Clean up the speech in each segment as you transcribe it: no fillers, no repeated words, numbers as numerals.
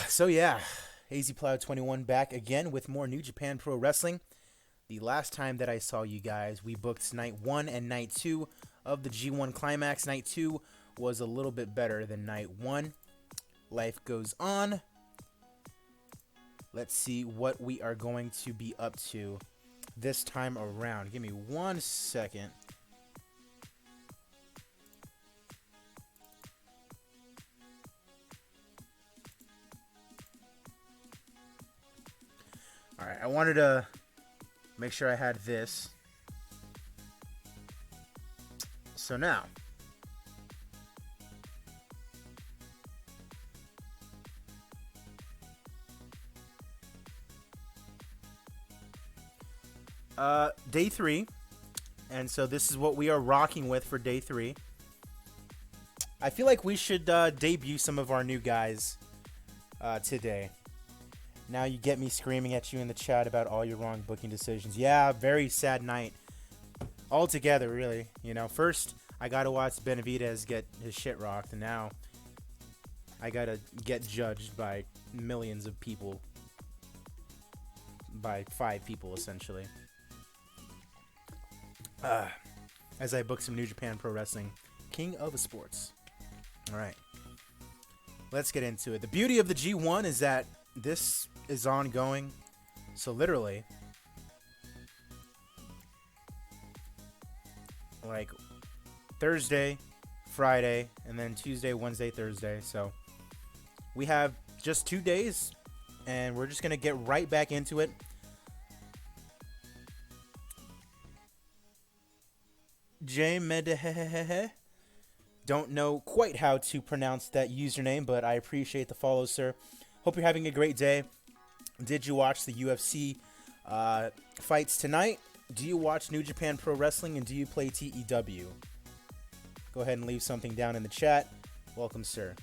So yeah, AZ Plow 21 back again with more New Japan Pro Wrestling. The last time that I saw you guys, we booked night 1 and night 2 of the G1 Climax. Night 2 was a little bit better than night 1. Life goes on. Let's see what we are going to be up to this time around. Give me 1 second. Alright, I wanted to make sure I had this. So now, day 3, and so this is what we are rocking with for day 3. I feel like we should debut some of our new guys today. Now you get me screaming at you in the chat about all your wrong booking decisions. Yeah, very sad night altogether, really. You know, first I got to watch Benavidez get his shit rocked, and now I got to get judged by millions of people. By 5 people, essentially. As I book some New Japan Pro Wrestling. King of Sports. Alright. Let's get into it. The beauty of the G1 is that this is ongoing. So literally, like Thursday, Friday, and then Tuesday, Wednesday, Thursday. So we have just 2 days, and we're just going to get right back into it. J Medehehehe. Don't know quite how to pronounce that username, but I appreciate the follow, sir. Hope you're having a great day. Did you watch the UFC fights tonight? Do you watch New Japan Pro Wrestling, and do you play TEW? Go ahead and leave something down in the chat. Welcome, sir.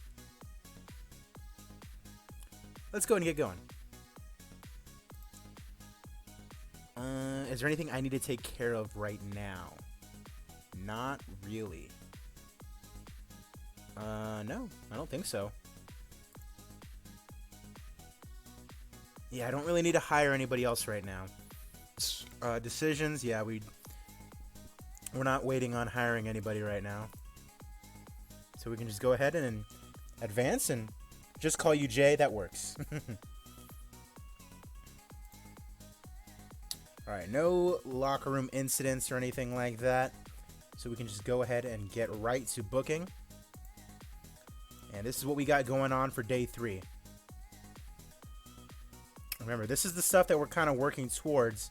Let's go and get going. Is there anything I need to take care of right now? Not really. No, I don't think so. Yeah, I don't really need to hire anybody else right now. Decisions, yeah, we're not waiting on hiring anybody right now. So we can just go ahead and advance and just call you Jay. That works. Alright, no locker room incidents or anything like that. So we can just go ahead and get right to booking. And this is what we got going on for day 3. Remember, this is the stuff that we're kind of working towards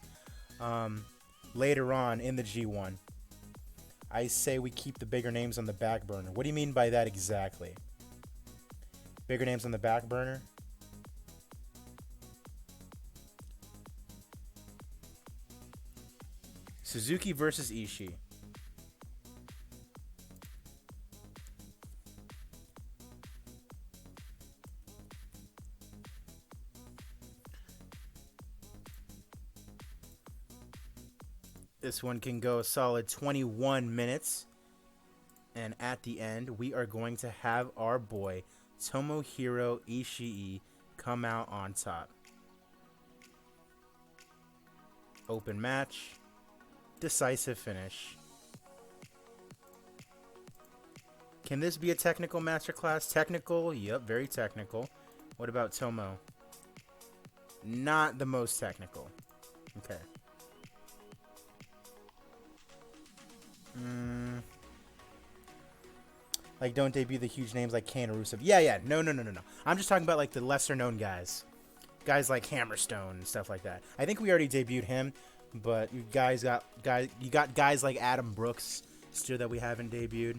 later on in the G1. I say we keep the bigger names on the back burner. What do you mean by that exactly? Bigger names on the back burner? Suzuki versus Ishii. This one can go a solid 21 minutes. And at the end, we are going to have our boy, Tomohiro Ishii, come out on top. Open match. Decisive finish. Can this be a technical masterclass? Technical? Yep, very technical. What about Tomo? Not the most technical. Okay. Like, don't debut the huge names like Kane or Rusev. Yeah. No. I'm just talking about, like, the lesser-known guys. Guys like Hammerstone and stuff like that. I think we already debuted him, but you got guys like Adam Brooks still that we haven't debuted.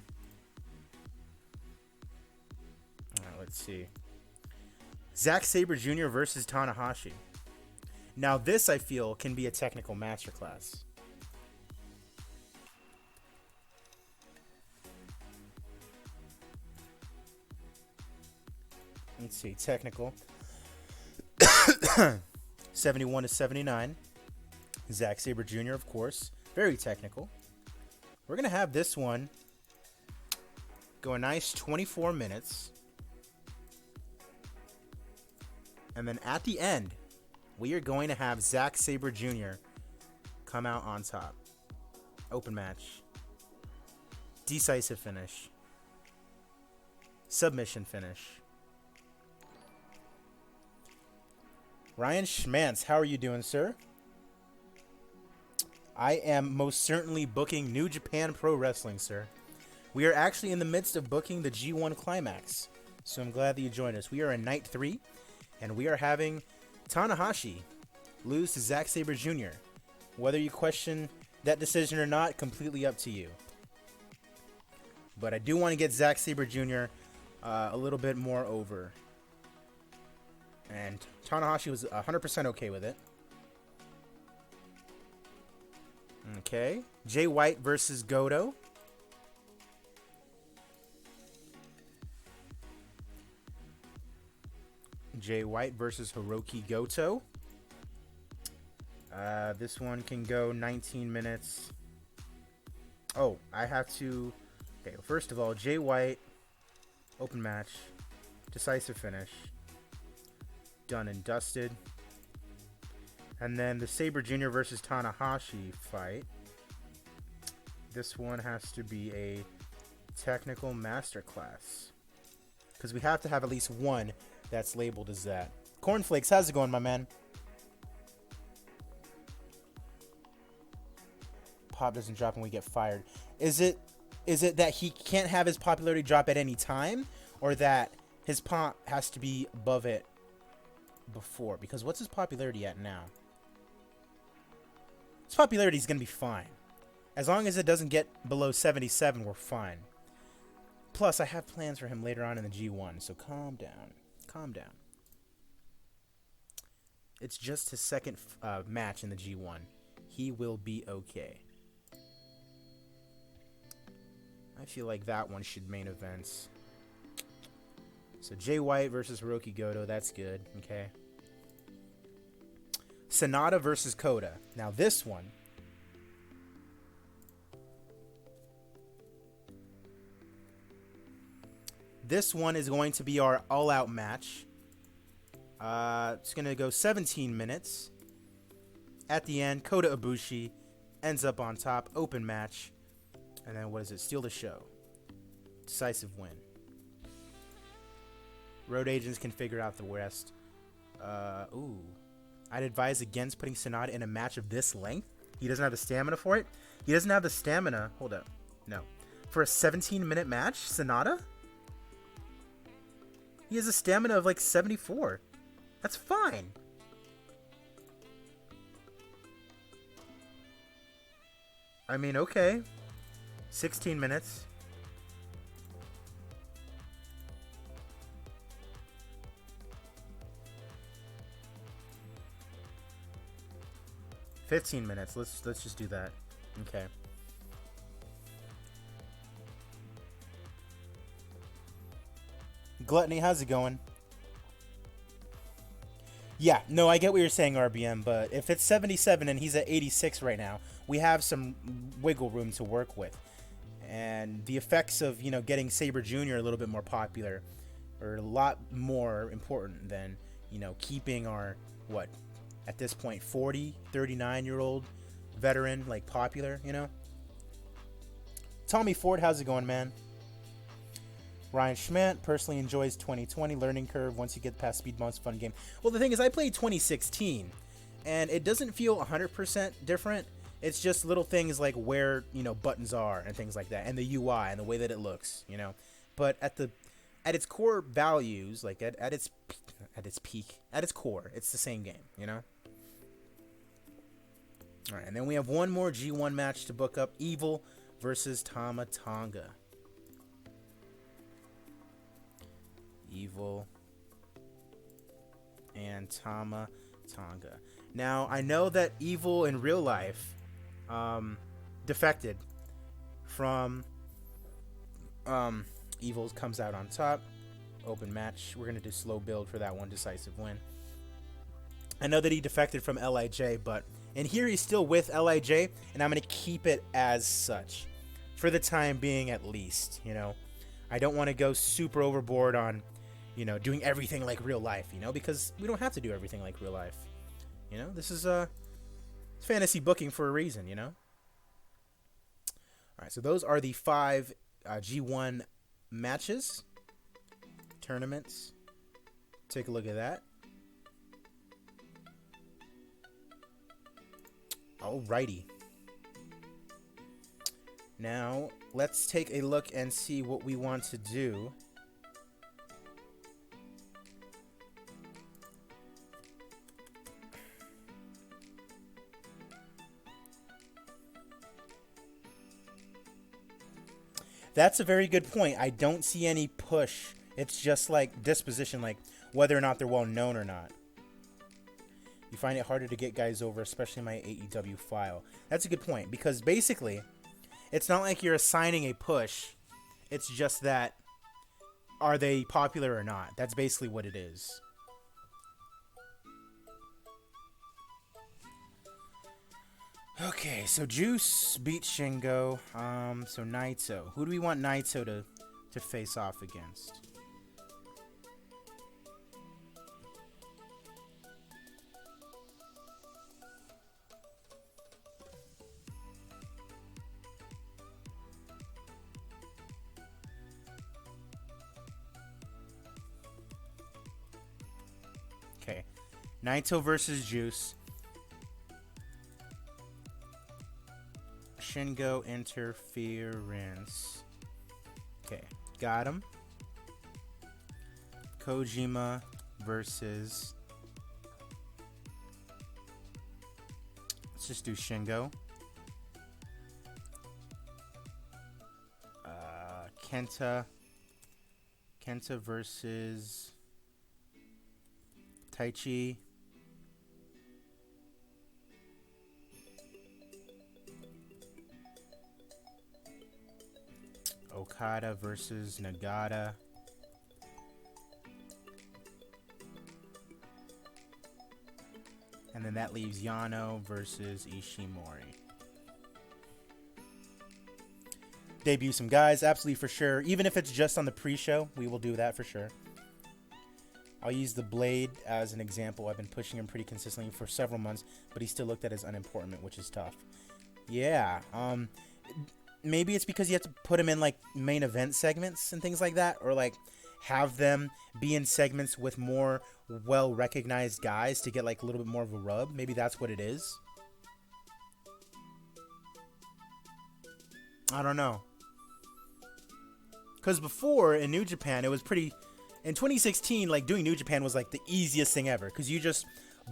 Alright, let's see. Zack Sabre Jr. versus Tanahashi. Now, this, I feel, can be a technical masterclass. Let's see, technical. 71 to 79. Zack Sabre Jr., of course. Very technical. We're going to have this one go a nice 24 minutes. And then at the end, we are going to have Zack Sabre Jr. come out on top. Open match. Decisive finish. Submission finish. Ryan Schmantz, how are you doing, sir? I am most certainly booking New Japan Pro Wrestling, sir. We are actually in the midst of booking the G1 Climax, so I'm glad that you joined us. We are in Night 3, and we are having Tanahashi lose to Zack Sabre Jr. Whether you question that decision or not, completely up to you. But I do want to get Zack Sabre Jr. A little bit more over. And Tanahashi was 100% okay with it. Okay. Jay White versus Goto. Jay White versus Hiroki Goto. This one can go 19 minutes. Oh, I have to... Okay, first of all, Jay White, open match, decisive finish, done and dusted. And then the Sabre Jr. versus Tanahashi fight. This one has to be a technical masterclass, because we have to have at least one that's labeled as that. Cornflakes, how's it going, my man? Pop doesn't drop and we get fired. Is it that he can't have his popularity drop at any time, or that his pop has to be above it before? Because what's his popularity at now? His popularity is going to be fine. As long as it doesn't get below 77, we're fine. Plus, I have plans for him later on in the G1, so calm down. Calm down. It's just his second match in the G1. He will be okay. I feel like that one should main events. So Jay White versus Hiroki Goto, that's good. Okay. Sonata versus Kota. Now this one, is going to be our all-out match. It's going to go 17 minutes. At the end, Kota Ibushi ends up on top. Open match. And then what is it? Steal the show. Decisive win. Road agents can figure out the rest. Ooh. I'd advise against putting Sonata in a match of this length. He doesn't have the stamina for it. He doesn't have the stamina. Hold up. No. For a 17-minute match, Sonata? He has a stamina of like 74. That's fine. I mean, okay. 16 minutes. $15 minutes. Let's just do that. Okay. Gluttony, how's it going? Yeah, no, I get what you're saying, RBM, but if it's 77 and he's at 86 right now, we have some wiggle room to work with. And the effects of, getting Sabre Jr. a little bit more popular are a lot more important than, keeping our, at this point, 39-year-old veteran, popular, Tommy Ford, how's it going, man? Ryan Schmant personally enjoys 2020 learning curve. Once you get past speed bumps, fun game. Well, the thing is, I played 2016, and it doesn't feel 100% different. It's just little things like where, buttons are and things like that, and the UI and the way that it looks, But at its core values, at its peak, at its core, it's the same game, All right, and then we have one more G1 match to book up: Evil versus Tama Tonga. Evil and Tama Tonga. Now, I know that Evil in real life defected from Evil comes out on top. Open match. We're going to do slow build for that one. Decisive win. I know that he defected from LIJ, but in here he's still with LIJ, and I'm going to keep it as such for the time being, at least. I don't want to go super overboard on you know, doing everything like real life, you know, because we don't have to do everything like real life. You know, this is fantasy booking for a reason, you know? All right, so those are the 5 G1 matches, tournaments. Take a look at that. Alrighty. Now, let's take a look and see what we want to do. That's a very good point. I don't see any push. It's just like disposition, like whether or not they're well known or not. You find it harder to get guys over, especially in my AEW file. That's a good point, because basically, it's not like you're assigning a push. It's just that, are they popular or not? That's basically what it is. Okay, so Juice beat Shingo. So Naito. Who do we want Naito to face off against? Okay, Naito versus Juice. Shingo interference. Okay, got him. Kojima versus. Let's just do Shingo. Kenta versus Taichi. Okada versus Nagata. And then that leaves Yano versus Ishimori. Debut some guys, absolutely for sure. Even if it's just on the pre-show, we will do that for sure. I'll use the Blade as an example. I've been pushing him pretty consistently for several months, but he's still looked at as unimportant, which is tough. Yeah, maybe it's because you have to put him in like main event segments and things like that, or like have them be in segments with more well-recognized guys to get like a little bit more of a rub. Maybe that's what it is. I don't know. Because before in New Japan, it was pretty. In 2016, like doing New Japan was like the easiest thing ever, because you just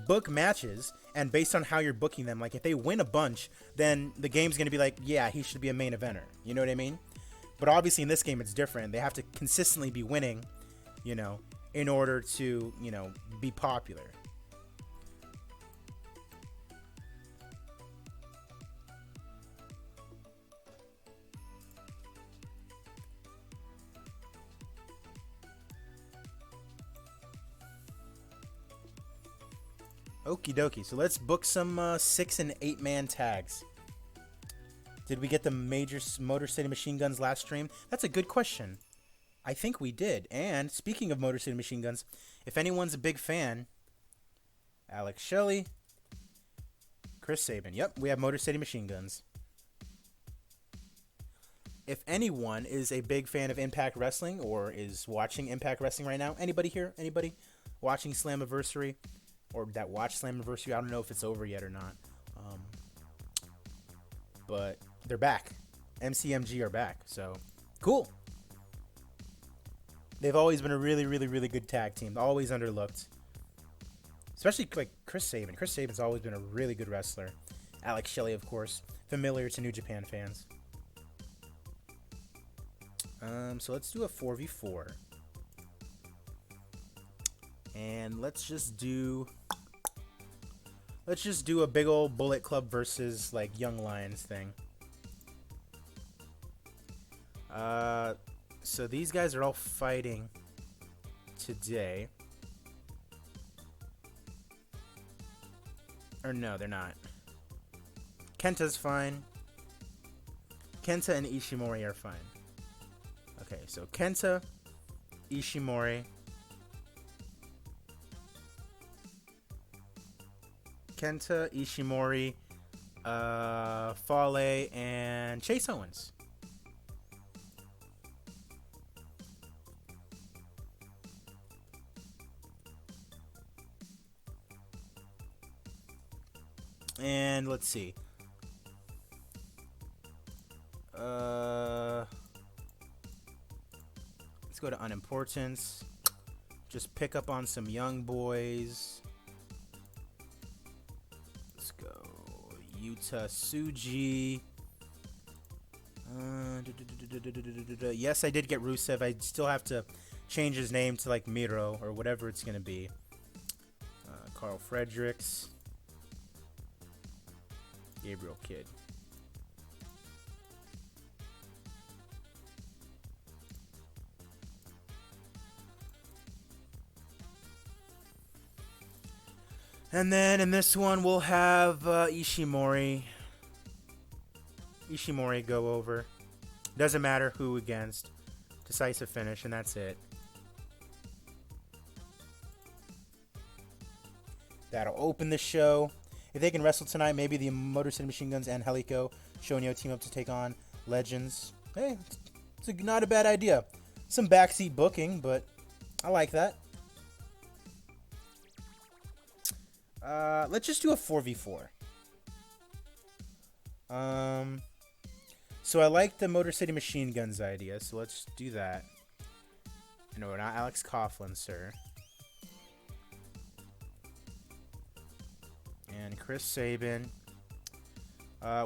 book matches, and based on how you're booking them, like if they win a bunch, then the game's going to be like, yeah, he should be a main eventer. You know what I mean? But obviously in this game, it's different. They have to consistently be winning, you know, in order to, you know, be popular. Okie dokie. So let's book some 6 and 8 man tags. Did we get the major Motor City Machine Guns last stream? That's a good question. I think we did. And speaking of Motor City Machine Guns, if anyone's a big fan, Alex Shelley, Chris Sabin. Yep, we have Motor City Machine Guns. If anyone is a big fan of Impact Wrestling or is watching Impact Wrestling right now, anybody here? Anybody watching Slammiversary? Or that watch Slammiversary? I don't know if it's over yet or not. But they're back. MCMG are back. So, cool. They've always been a really, really, really good tag team. Always underlooked. Especially like Chris Sabin. Chris Sabin's always been a really good wrestler. Alex Shelley, of course. Familiar to New Japan fans. So let's do a 4v4. And let's just do a big old Bullet Club versus like Young Lions thing. So these guys are all fighting today. Or no, they're not. Kenta's fine. Kenta and Ishimori are fine. Okay, so Kenta, Ishimori, Kenta, Ishimori, Fale, and Chase Owens. And let's see. Let's go to unimportance. Just pick up on some young boys. Let's go. Yuta Tsuji. Yes, I did get Rusev. I still have to change his name to like Miro or whatever it's going to be. Carl Fredericks. Gabriel Kidd. And then in this one, we'll have Ishimori go over. Doesn't matter who against. Decisive finish, and that's it. That'll open the show. If they can wrestle tonight, maybe the Motor City Machine Guns and Helico Shonyo team up to take on Legends. Hey, it's not a bad idea. Some backseat booking, but I like that. Let's just do a 4v4. So I like the Motor City Machine Guns idea, so let's do that. No, not Alex Coughlin, sir. And Chris Sabin.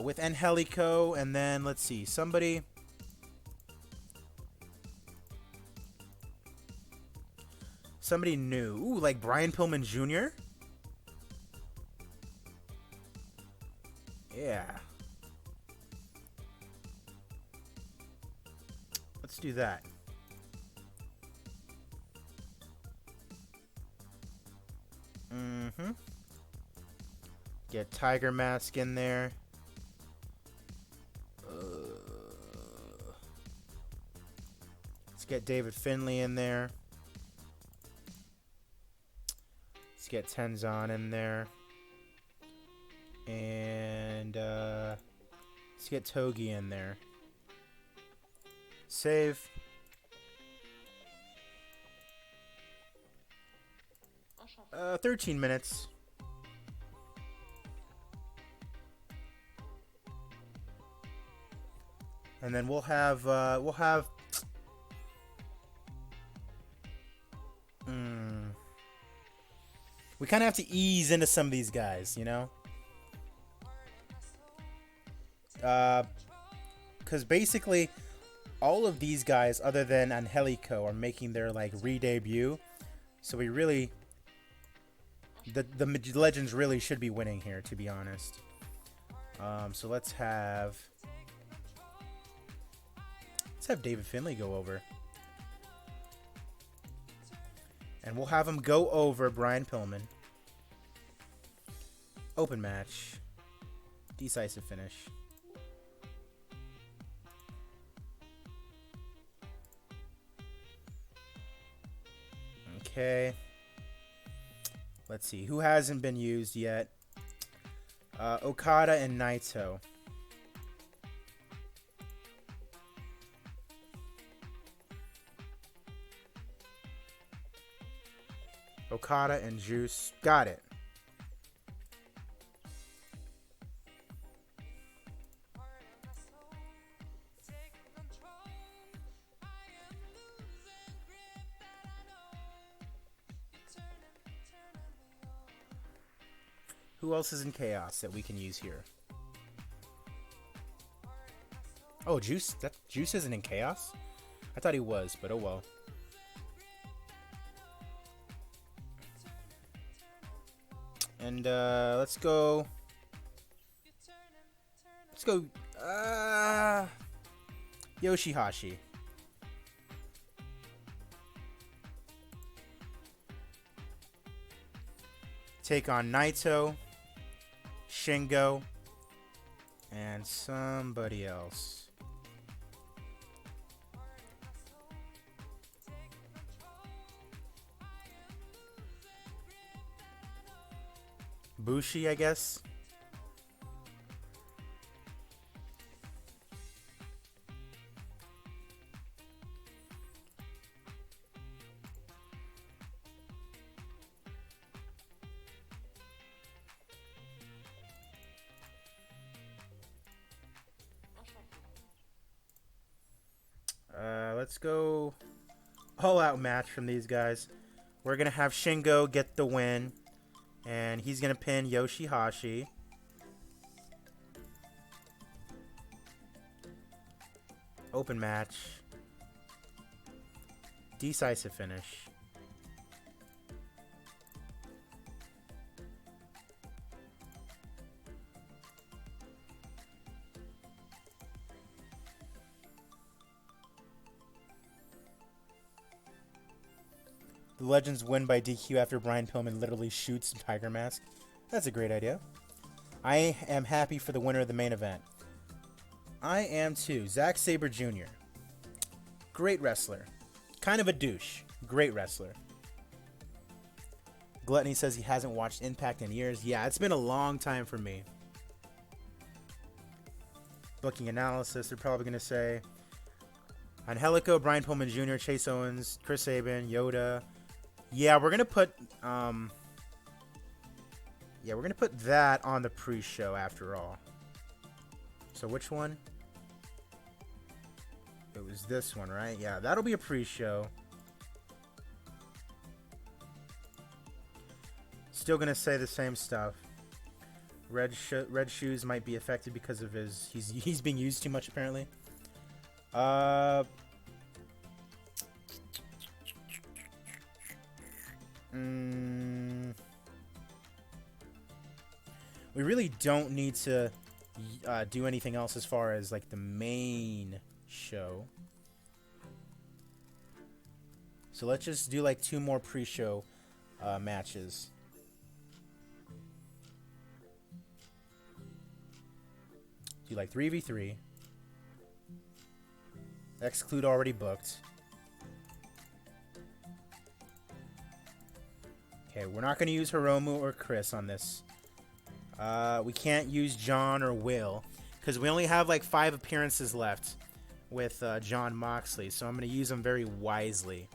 With Angelico, and then, let's see, somebody new. Ooh, like Brian Pillman Jr.? Yeah. Let's do that. Mm-hmm. Get Tiger Mask in there. Let's get David Finlay in there. Let's get Tenzan in there. And let's get Togi in there. Save. Uh, 13 minutes. And then we'll have we kind of have to ease into some of these guys, you know? Because basically all of these guys other than Angelico are making their like re-debut. So we really the Legends really should be winning here, to be honest. So let's have David Finlay go over. And we'll have him go over Brian Pillman. Open match. Decisive finish. Okay. Let's see. Who hasn't been used yet? Okada and Naito. Okada and Juice. Got it. Who else is in Chaos that we can use here? Oh, Juice. That Juice isn't in Chaos? I thought he was, but oh well. And let's go. Yoshihashi. Take on Naito, Shingo, and somebody else. Bushi, I guess. Let's go all-out match from these guys. We're going to have Shingo get the win, and he's going to pin Yoshihashi. Open match. Decisive finish. The Legends win by DQ after Brian Pillman literally shoots Tiger Mask. That's a great idea. I am happy for the winner of the main event. I am too. Zack Sabre Jr. Great wrestler. Kind of a douche. Great wrestler. Gluttony says he hasn't watched Impact in years. Yeah, it's been a long time for me. Booking analysis, they're probably going to say Angelico, Brian Pillman Jr., Chase Owens, Chris Sabin, Yoda. Yeah, we're gonna put that on the pre-show after all. So which one? It was this one, right? Yeah, that'll be a pre-show. Still gonna say the same stuff. Red shoes might be affected because of he's being used too much apparently. We really don't need to do anything else as far as like the main show. So let's just do like 2 more pre-show matches. Do like 3v3. Exclude already booked. Okay, we're not going to use Hiromu or Chris on this. We can't use John or Will because we only have like 5 appearances left with John Moxley, so I'm going to use them very wisely.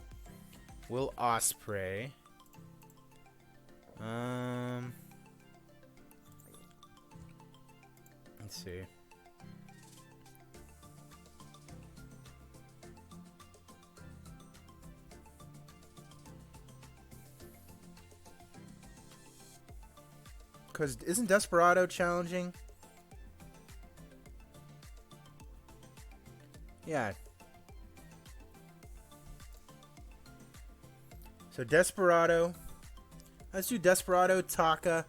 Will Ospreay. Let's see. Because isn't Desperado challenging? Yeah. So Desperado. Let's do Desperado, Taka,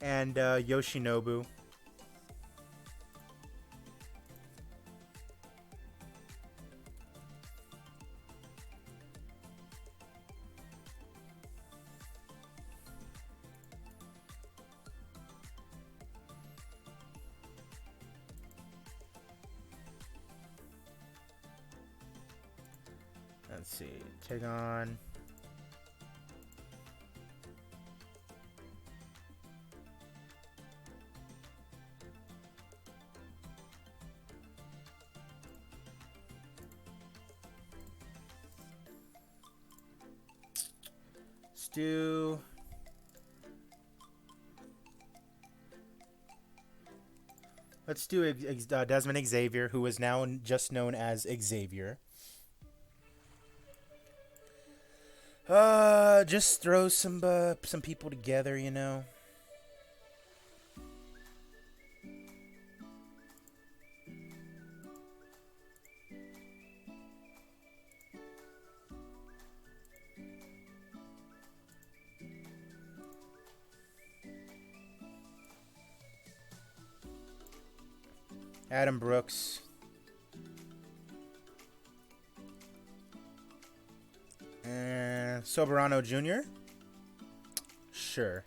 and Yoshinobu. Let's see. Take on. Let's do Desmond Xavier, who is now just known as Xavier. Just throw some people together, you know. Adam Brooks. And Soberano Jr.? Sure.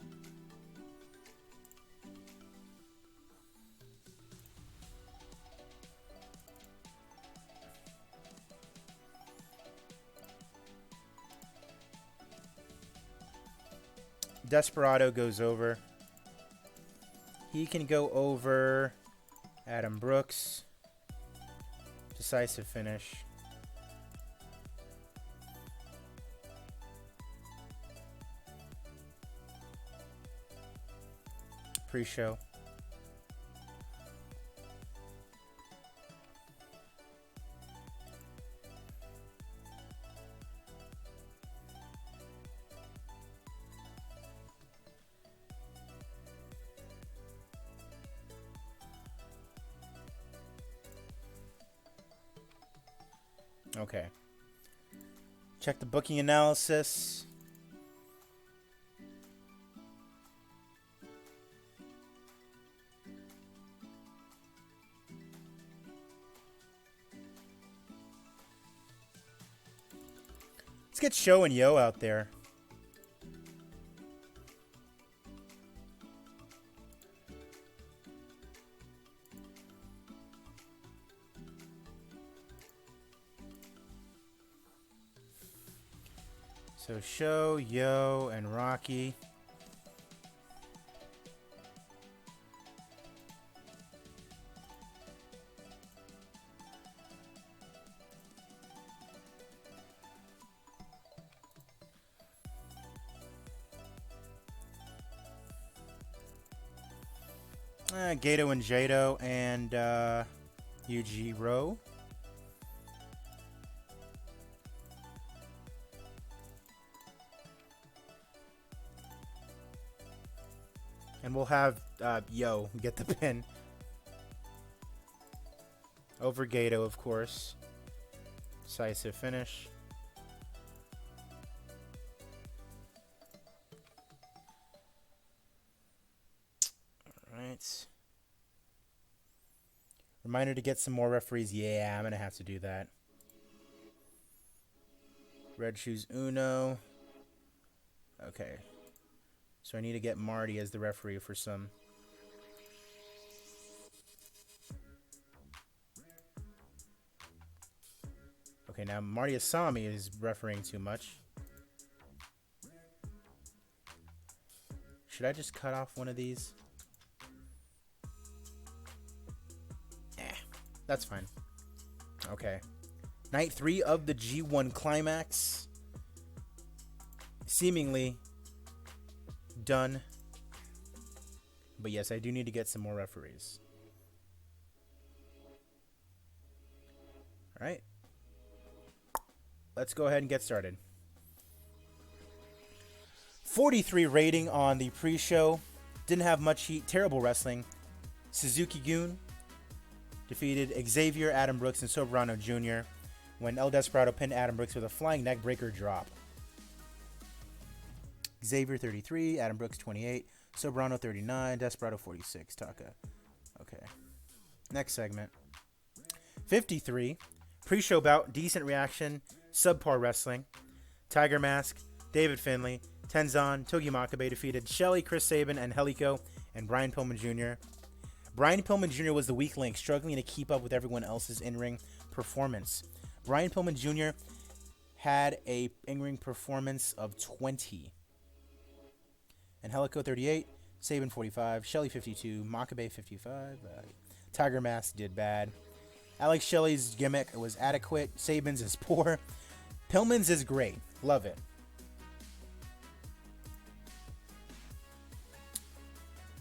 Desperado goes over. He can go over Adam Brooks. Decisive finish. Pre-show. Okay. Check the booking analysis. Let's get Show and Yo out there. So Show, Yo, and Rocky. Gato and Jado and Yujiro. And we'll have Yo get the pin. Over Gato, of course. Decisive finish. Alright. Reminder to get some more referees. Yeah, I'm going to have to do that. Red Shoes Uno. Okay. So I need to get Marty as the referee for some. Okay, now Marty Asami is refereeing too much. Should I just cut off one of these? That's fine. Okay. Night 3 of the G1 Climax. Seemingly done. But yes, I do need to get some more referees. Alright. Let's go ahead and get started. 43 rating on the pre-show. Didn't have much heat. Terrible wrestling. Suzuki-gun defeated Xavier, Adam Brooks, and Soberano Jr. when El Desperado pinned Adam Brooks with a flying neckbreaker drop. Xavier 33, Adam Brooks 28, Soberano 39, Desperado 46, Taka. Okay. Next segment. 53, pre-show bout, decent reaction, subpar wrestling. Tiger Mask, David Finlay, Tenzan, Togi Makabe defeated Shelly, Chris Sabin, and Helico, and Brian Pillman Jr. Brian Pillman Jr. was the weak link, struggling to keep up with everyone else's in-ring performance. Brian Pillman Jr. had a in-ring performance of 20. And Helico 38, Sabin 45, Shelly 52, Makabe 55. Tiger Mask did bad. Alex Shelley's gimmick was adequate. Sabin's is poor. Pillman's is great. Love it.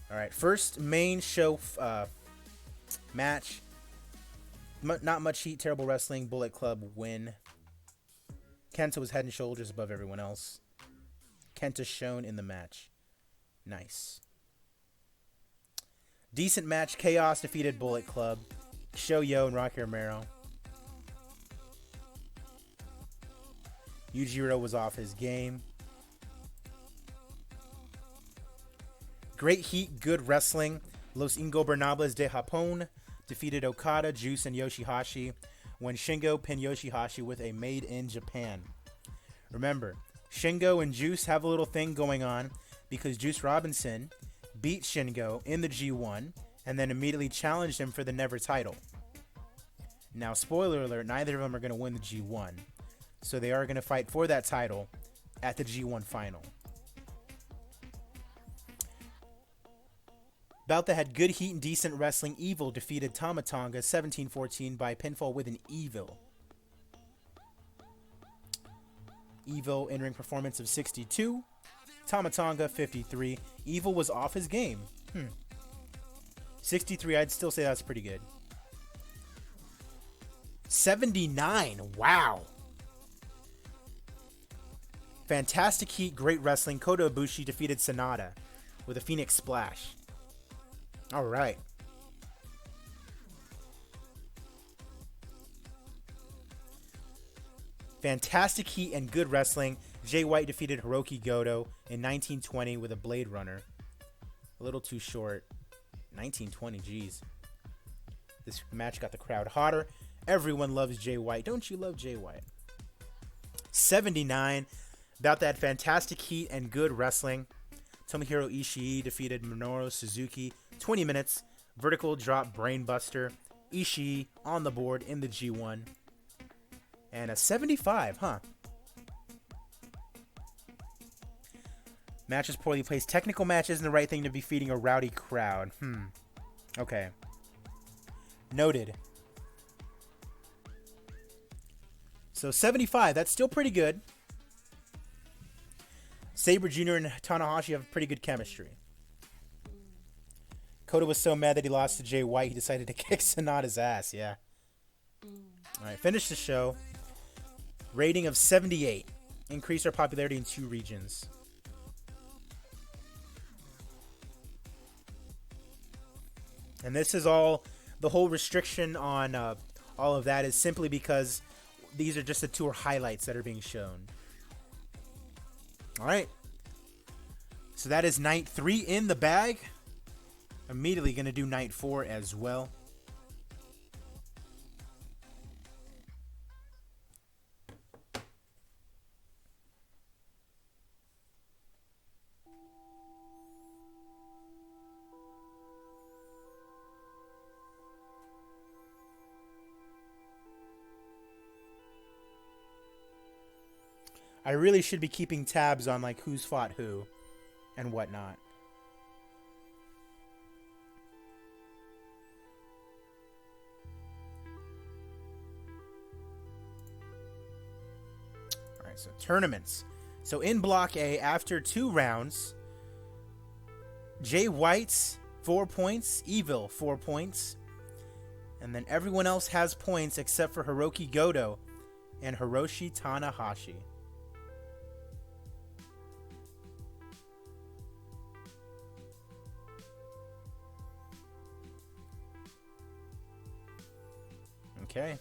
All right, first main show match. Not much heat, terrible wrestling. Bullet Club win. Kenta was head and shoulders above everyone else. Kenta shown in the match. Nice. Decent match. Chaos defeated Bullet Club. Show Yo and Rocky Romero. Yujiro was off his game. Great heat, good wrestling. Los Ingobernables de Japón defeated Okada, Juice, and Yoshihashi when Shingo pinned Yoshihashi with a Made in Japan. Remember, Shingo and Juice have a little thing going on because Juice Robinson beat Shingo in the G1 and then immediately challenged him for the Never title. Now, spoiler alert, neither of them are going to win the G1. So they are going to fight for that title at the G1 final. Bout that had good heat and decent wrestling, Evil defeated Tama Tonga 17-14 by pinfall with an Evil. Evil in-ring performance of 62. Tama Tonga 53. Evil was off his game. 63, I'd still say that's pretty good. 79, wow. Fantastic heat, great wrestling. Kota Ibushi defeated Sonata with a Phoenix Splash. All right. Fantastic heat and good wrestling. Jay White defeated Hiroki Goto in 1920 with a Blade Runner. A little too short. 1920, geez. This match got the crowd hotter. Everyone loves Jay White. Don't you love Jay White? 79. About that fantastic heat and good wrestling. Tomohiro Ishii defeated Minoru Suzuki. 20 minutes. Vertical drop brainbuster. Ishii on the board in the G1. And a 75, huh? Matches poorly placed. Technical match isn't the right thing to be feeding a rowdy crowd. Okay. Noted. So 75, that's still pretty good. Sabre Jr. and Tanahashi have pretty good chemistry. Kota was so mad that he lost to Jay White, he decided to kick Sonata's ass, yeah. Alright, finish the show. Rating of 78. Increased our popularity in 2 regions. And this is all, the whole restriction on all of that is simply because these are just the tour highlights that are being shown. All right. So that is night 3 in the bag. Immediately going to do night 4 as well. I really should be keeping tabs on like who's fought who and whatnot. All right, so tournaments. So in Block A, after 2 rounds, Jay White's 4 points, Evil 4 points, and then everyone else has points except for Hiroki Goto and Hiroshi Tanahashi. Okay.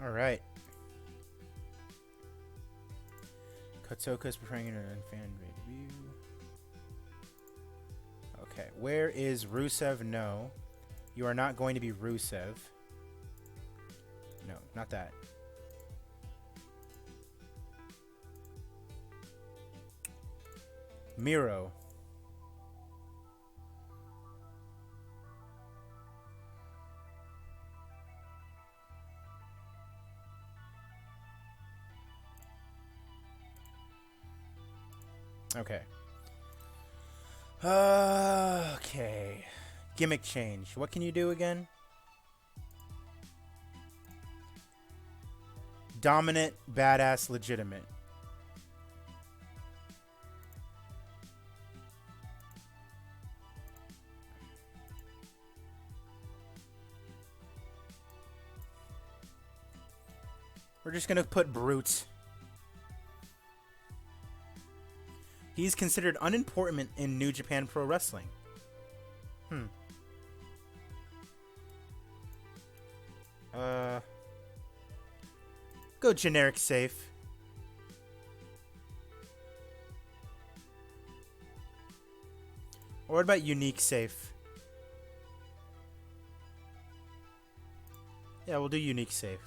All right. Kotoka's preparing an fan review. Okay, where is Rusev? No. You are not going to be Rusev. No, not that. Miro. Okay. Okay. Gimmick change. What can you do again? Dominant, badass, legitimate. We're just gonna put brute. He's considered unimportant in New Japan Pro Wrestling. Go generic safe. Or what about unique safe? Yeah, we'll do unique safe.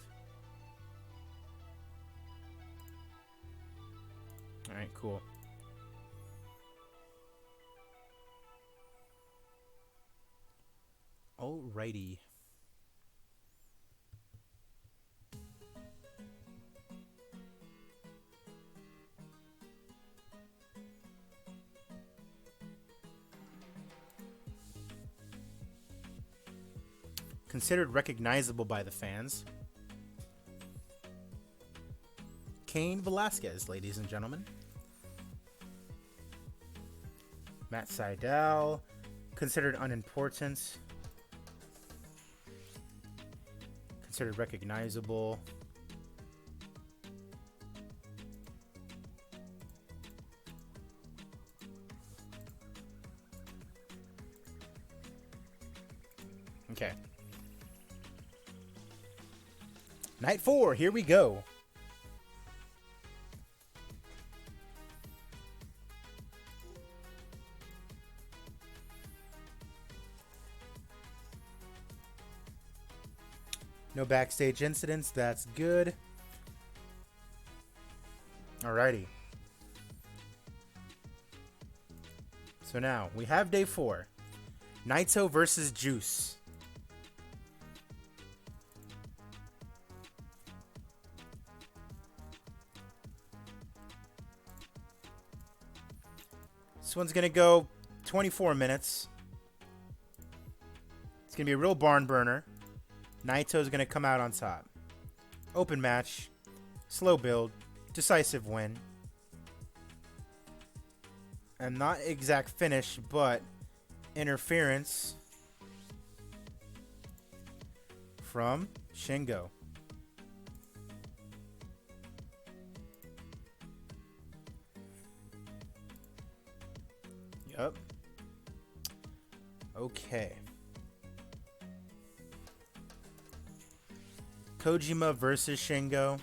Alright, cool. Alrighty. Considered recognizable by the fans. Cain Velasquez, ladies and gentlemen. Matt Sydal, considered unimportant. Considered recognizable. Okay. Night 4, here we go. No backstage incidents, that's good. Alrighty. So now, we have day 4. Naito versus Juice. This one's going to go 24 minutes. It's going to be a real barn burner. Naito's going to come out on top. Open match. Slow build. Decisive win. And not exact finish, but interference from Shingo. Yup. Okay. Kojima versus Shingo.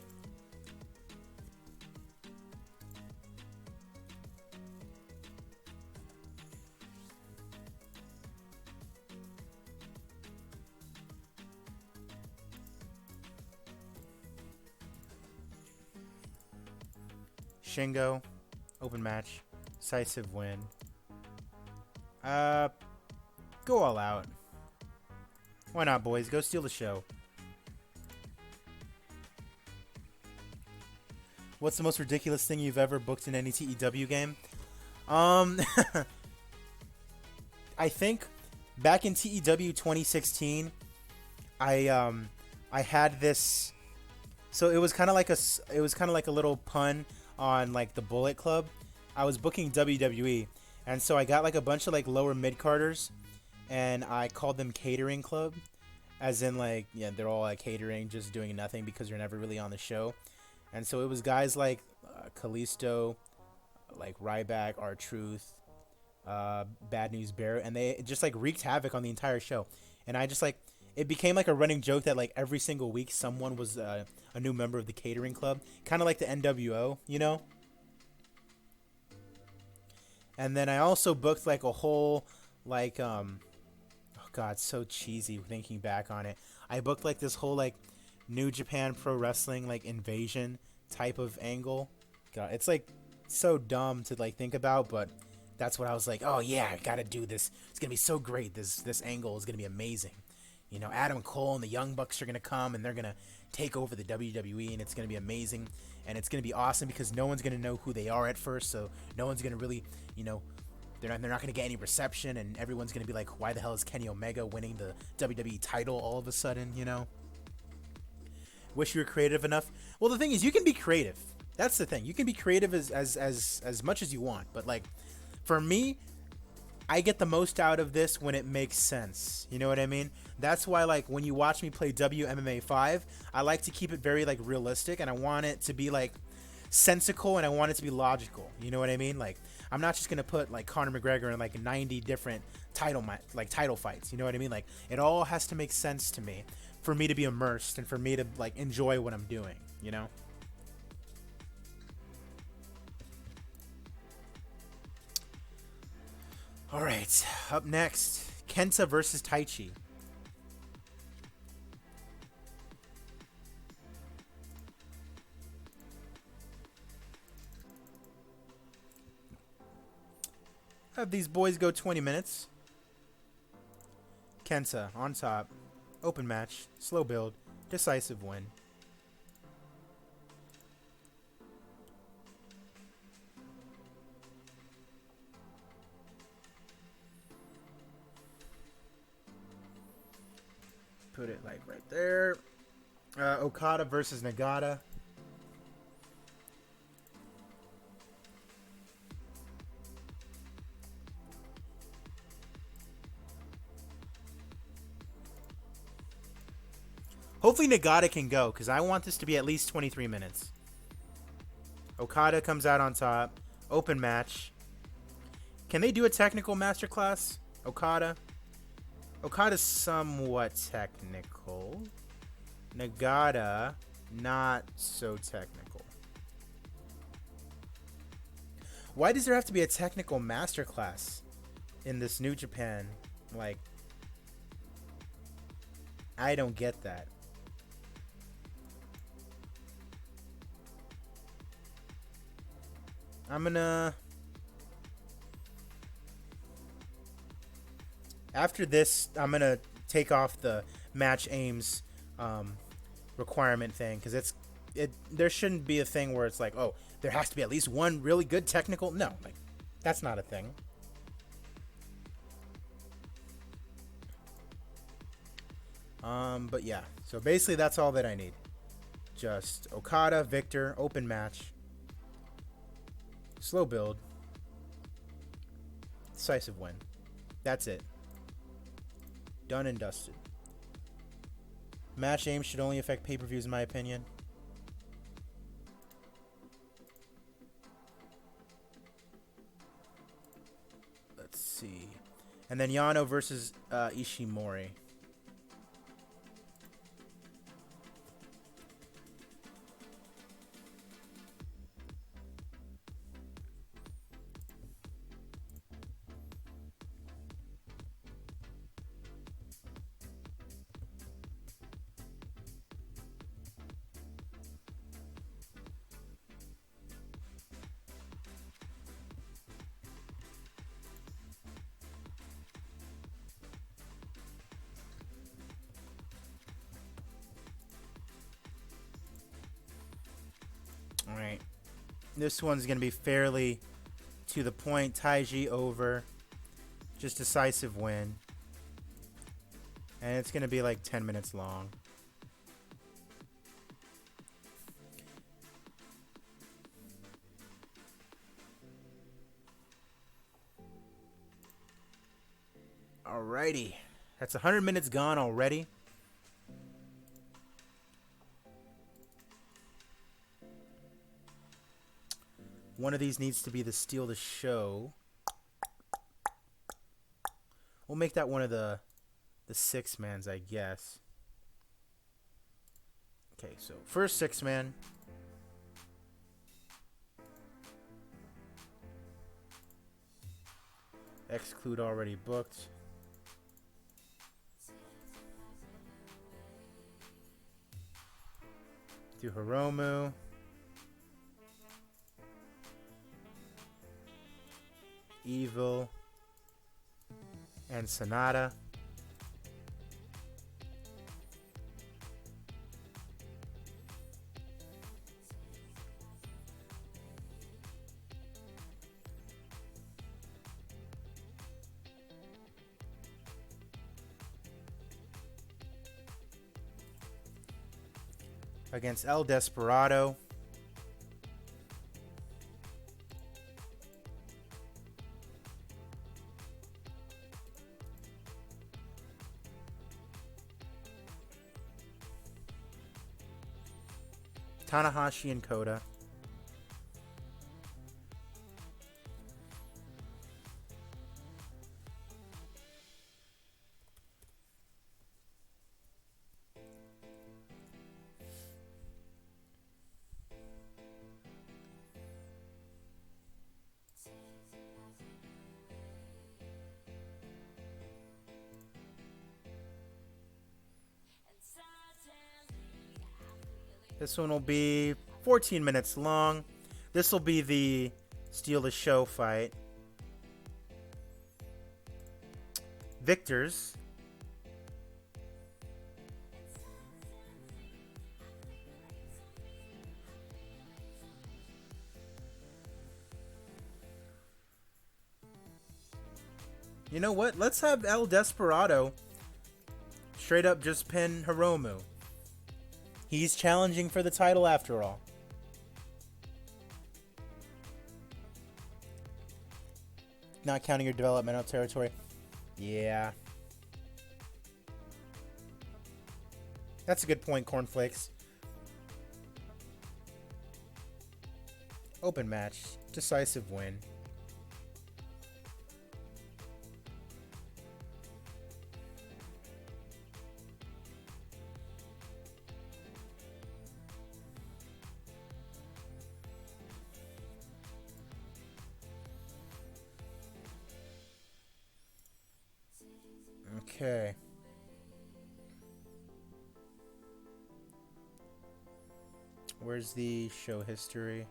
Shingo, open match, decisive win. Go all out. Why not, boys? Go steal the show. What's the most ridiculous thing you've ever booked in any TEW game? I think back in TEW 2016, I had this. So it was kind of like a little pun on like the Bullet Club. I was booking WWE, and so I got like a bunch of like lower mid carders, and I called them Catering Club, as in like, yeah, they're all like catering, just doing nothing because they're never really on the show. And so it was guys like Kalisto, like Ryback, R-Truth, Bad News Bear, and they just like wreaked havoc on the entire show. And I just like, it became like a running joke that like every single week someone was a new member of the Catering Club, kind of like the NWO, you know? And then I also booked like a whole like oh god, so cheesy thinking back on it. I booked like this whole like New Japan Pro Wrestling like invasion type of angle. God, it's like so dumb to like think about, but that's what I was like, oh yeah, I gotta do this. It's gonna be so great. This angle is gonna be amazing. You know, Adam Cole and the Young Bucks are gonna come and they're gonna take over the WWE, and it's gonna be amazing, and it's gonna be awesome because no one's gonna know who they are at first, so no one's gonna really, you know, they're not gonna get any reception, and everyone's gonna be like, why the hell is Kenny Omega winning the WWE title all of a sudden, you know? Wish you were creative enough. Well, the thing is, you can be creative. That's the thing. You can be creative as much as you want. But like, for me, I get the most out of this when it makes sense. You know what I mean? That's why, like, when you watch me play WMMA 5, I like to keep it very like realistic, and I want it to be like sensical, and I want it to be logical. You know what I mean? Like, I'm not just gonna put like Conor McGregor in like 90 different title fights. You know what I mean? Like, it all has to make sense to me, for me to be immersed and for me to like enjoy what I'm doing, you know? All right, up next, Kenta versus Taichi. Have these boys go 20 minutes. Kenta on top. Open match, slow build, decisive win. put it like right there. Okada versus Nagata. Hopefully Nagata can go, because I want this to be at least 23 minutes. Okada comes out on top. Open match. Can they do a technical masterclass? Okada? Okada's somewhat technical. Nagata, not so technical. Why does there have to be a technical masterclass in this New Japan? Like, I don't get that. I'm gonna... After this, I'm gonna take off the match aims requirement thing, because there shouldn't be a thing where it's like, oh, there has to be at least one really good technical. No, like, that's not a thing. But yeah, so basically that's all that I need. Just Okada, Victor, open match, slow build, decisive win. That's it. Done and dusted. Match aim should only affect pay-per-views, in my opinion. Let's see. And then Yano versus Ishimori. Alright. This one's going to be fairly to the point. Taiji over. Just decisive win. And it's going to be like 10 minutes long. Alrighty. That's 100 minutes gone already. One of these needs to be the steal the show. We'll make that one of the six-mans, I guess. Okay, so first six-man. Exclude already booked. Do Hiromu. Evil. And Sonata. Against El Desperado. Tanahashi and Kota. This one will be 14 minutes long. This will be the Steal the Show fight. Victors. You know what? Let's have El Desperado straight up just pin Hiromu. He's challenging for the title after all. Not counting your developmental territory. Yeah. That's a good point, Cornflakes. Open match. Decisive win. Okay. Where's the show history?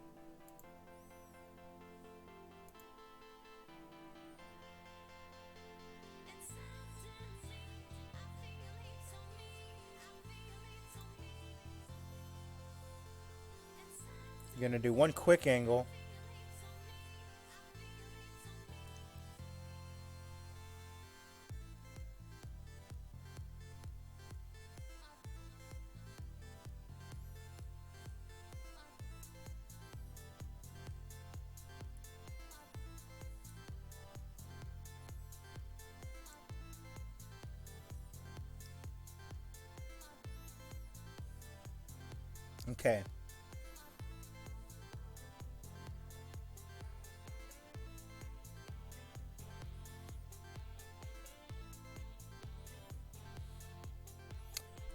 You're gonna do one quick angle. Okay.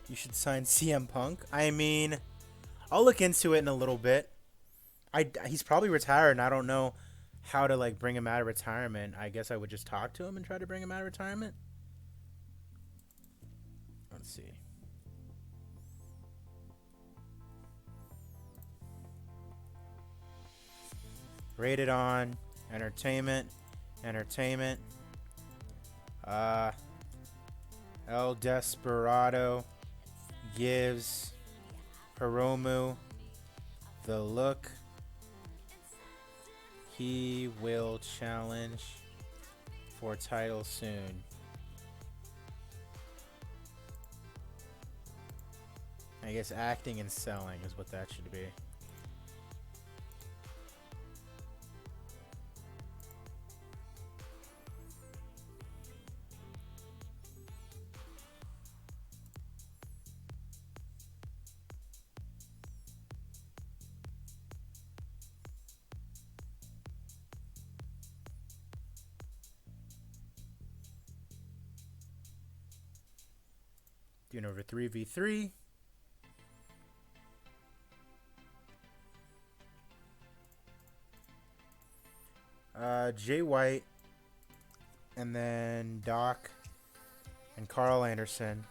You should sign CM Punk. I mean, I'll look into it in a little bit. He's probably retired, and I don't know how to like bring him out of retirement. I guess I would just talk to him and try to bring him out of retirement. Let's see. Rated on entertainment. El Desperado gives Hiromu the look. He will challenge for title soon. I guess acting and selling is what that should be. Doing over 3v3. Jay White, and then Doc and Carl Anderson.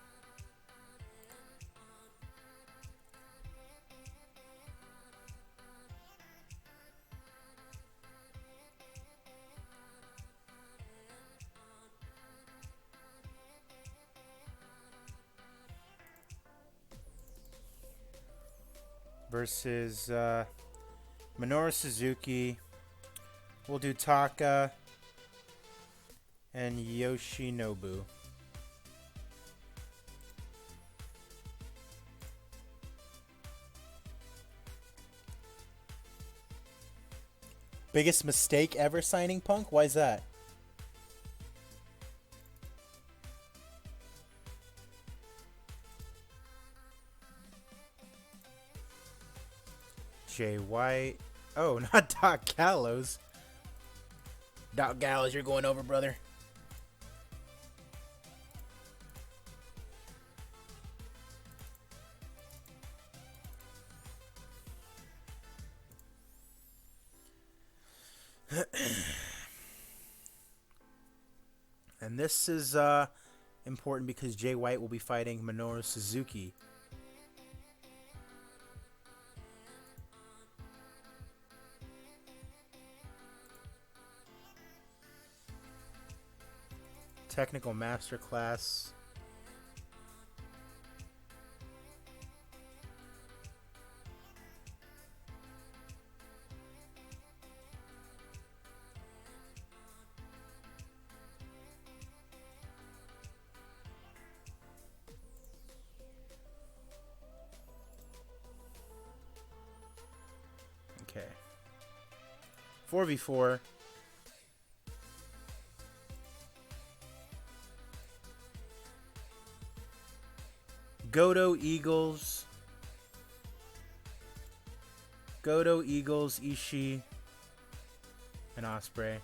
Versus Minoru Suzuki. We'll do Taka and Yoshinobu. Biggest mistake ever signing Punk? Why is that? Jay White. Oh, not Doc Gallows. Doc Gallows, you're going over, brother. And this is important because Jay White will be fighting Minoru Suzuki. Technical Masterclass. 4v4. Godo Eagles. Godo Eagles, Ishii, and Osprey.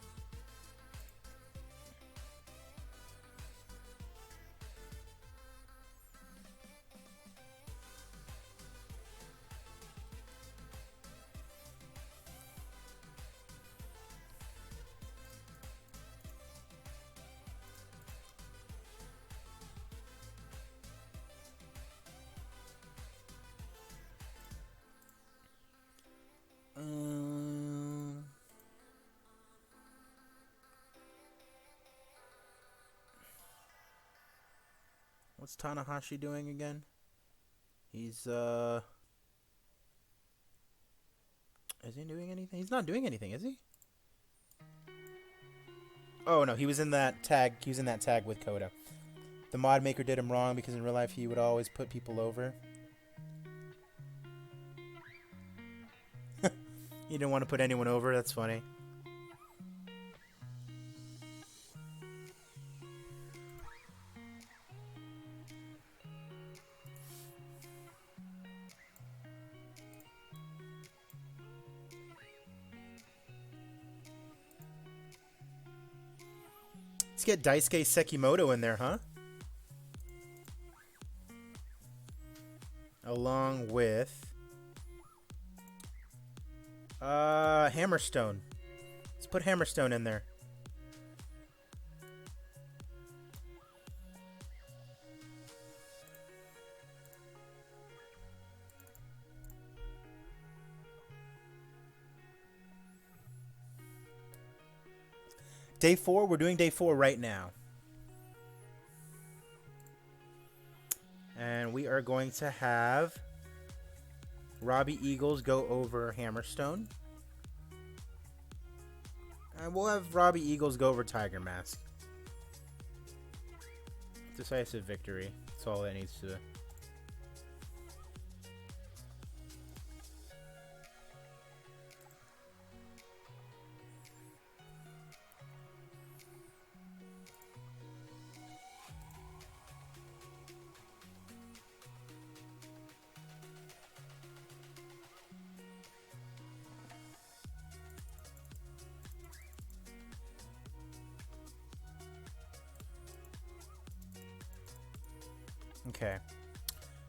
What's Tanahashi doing again? He's is he doing anything? He's not doing anything, is he? Oh no, he was in that tag. He was in that tag with Koda. The mod maker did him wrong because in real life he would always put people over. He didn't want to put anyone over. That's funny. Let's get Daisuke Sekimoto in there, huh? Along with Hammerstone. Let's put Hammerstone in there. Day 4, we're doing day 4 right now. And we are going to have Robbie Eagles go over Hammerstone. And we'll have Robbie Eagles go over Tiger Mask. Decisive victory. That's all it needs to. Okay.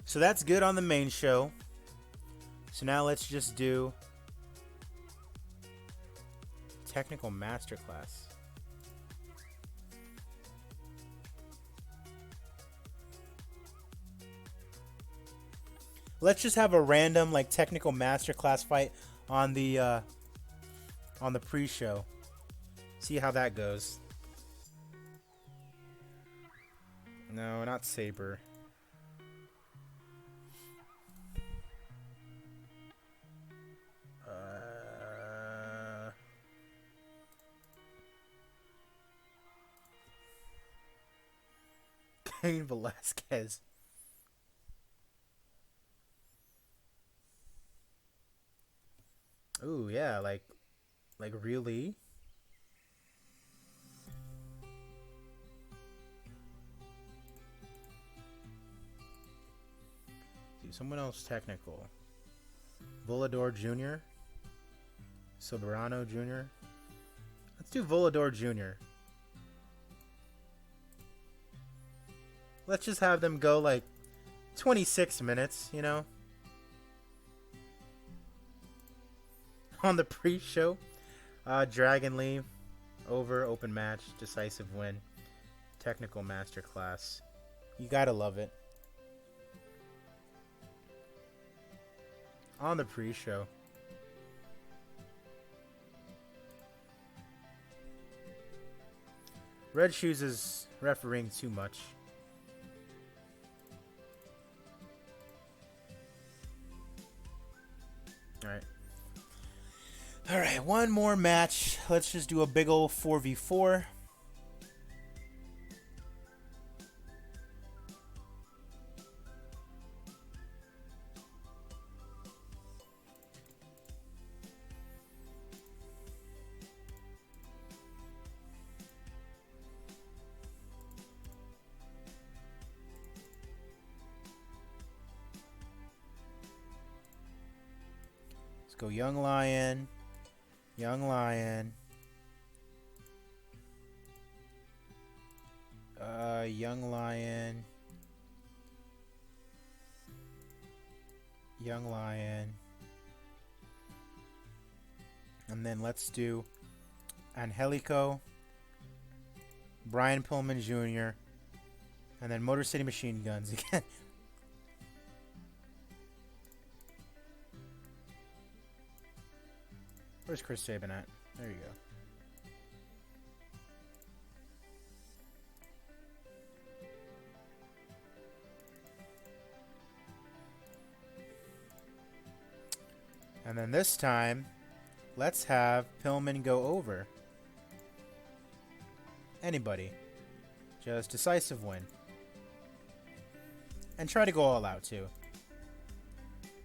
So that's good on the main show. So now let's just do Technical Masterclass. Let's just have a random like Technical Masterclass fight on the pre-show. See how that goes. No, not Saber. Cain Velasquez. Ooh, yeah, like really? See, someone else technical. Volador Jr. Soberano Jr. Let's do Volador Jr. Let's just have them go like 26 minutes, you know? On the pre-show. Dragon Lee over, open match, decisive win. Technical Masterclass. You gotta love it. On the pre-show. Red Shoes is refereeing too much. Alright. Alright, one more match. Let's just do a big ol' 4v4. Go Young Lion. Young Lion. Young Lion. Young Lion. And then let's do Angelico, Brian Pillman Jr., and then Motor City Machine Guns again. Where's Chris Sabin at? There you go. And then this time, let's have Pillman go over. Anybody. Just decisive win. And try to go all out, too.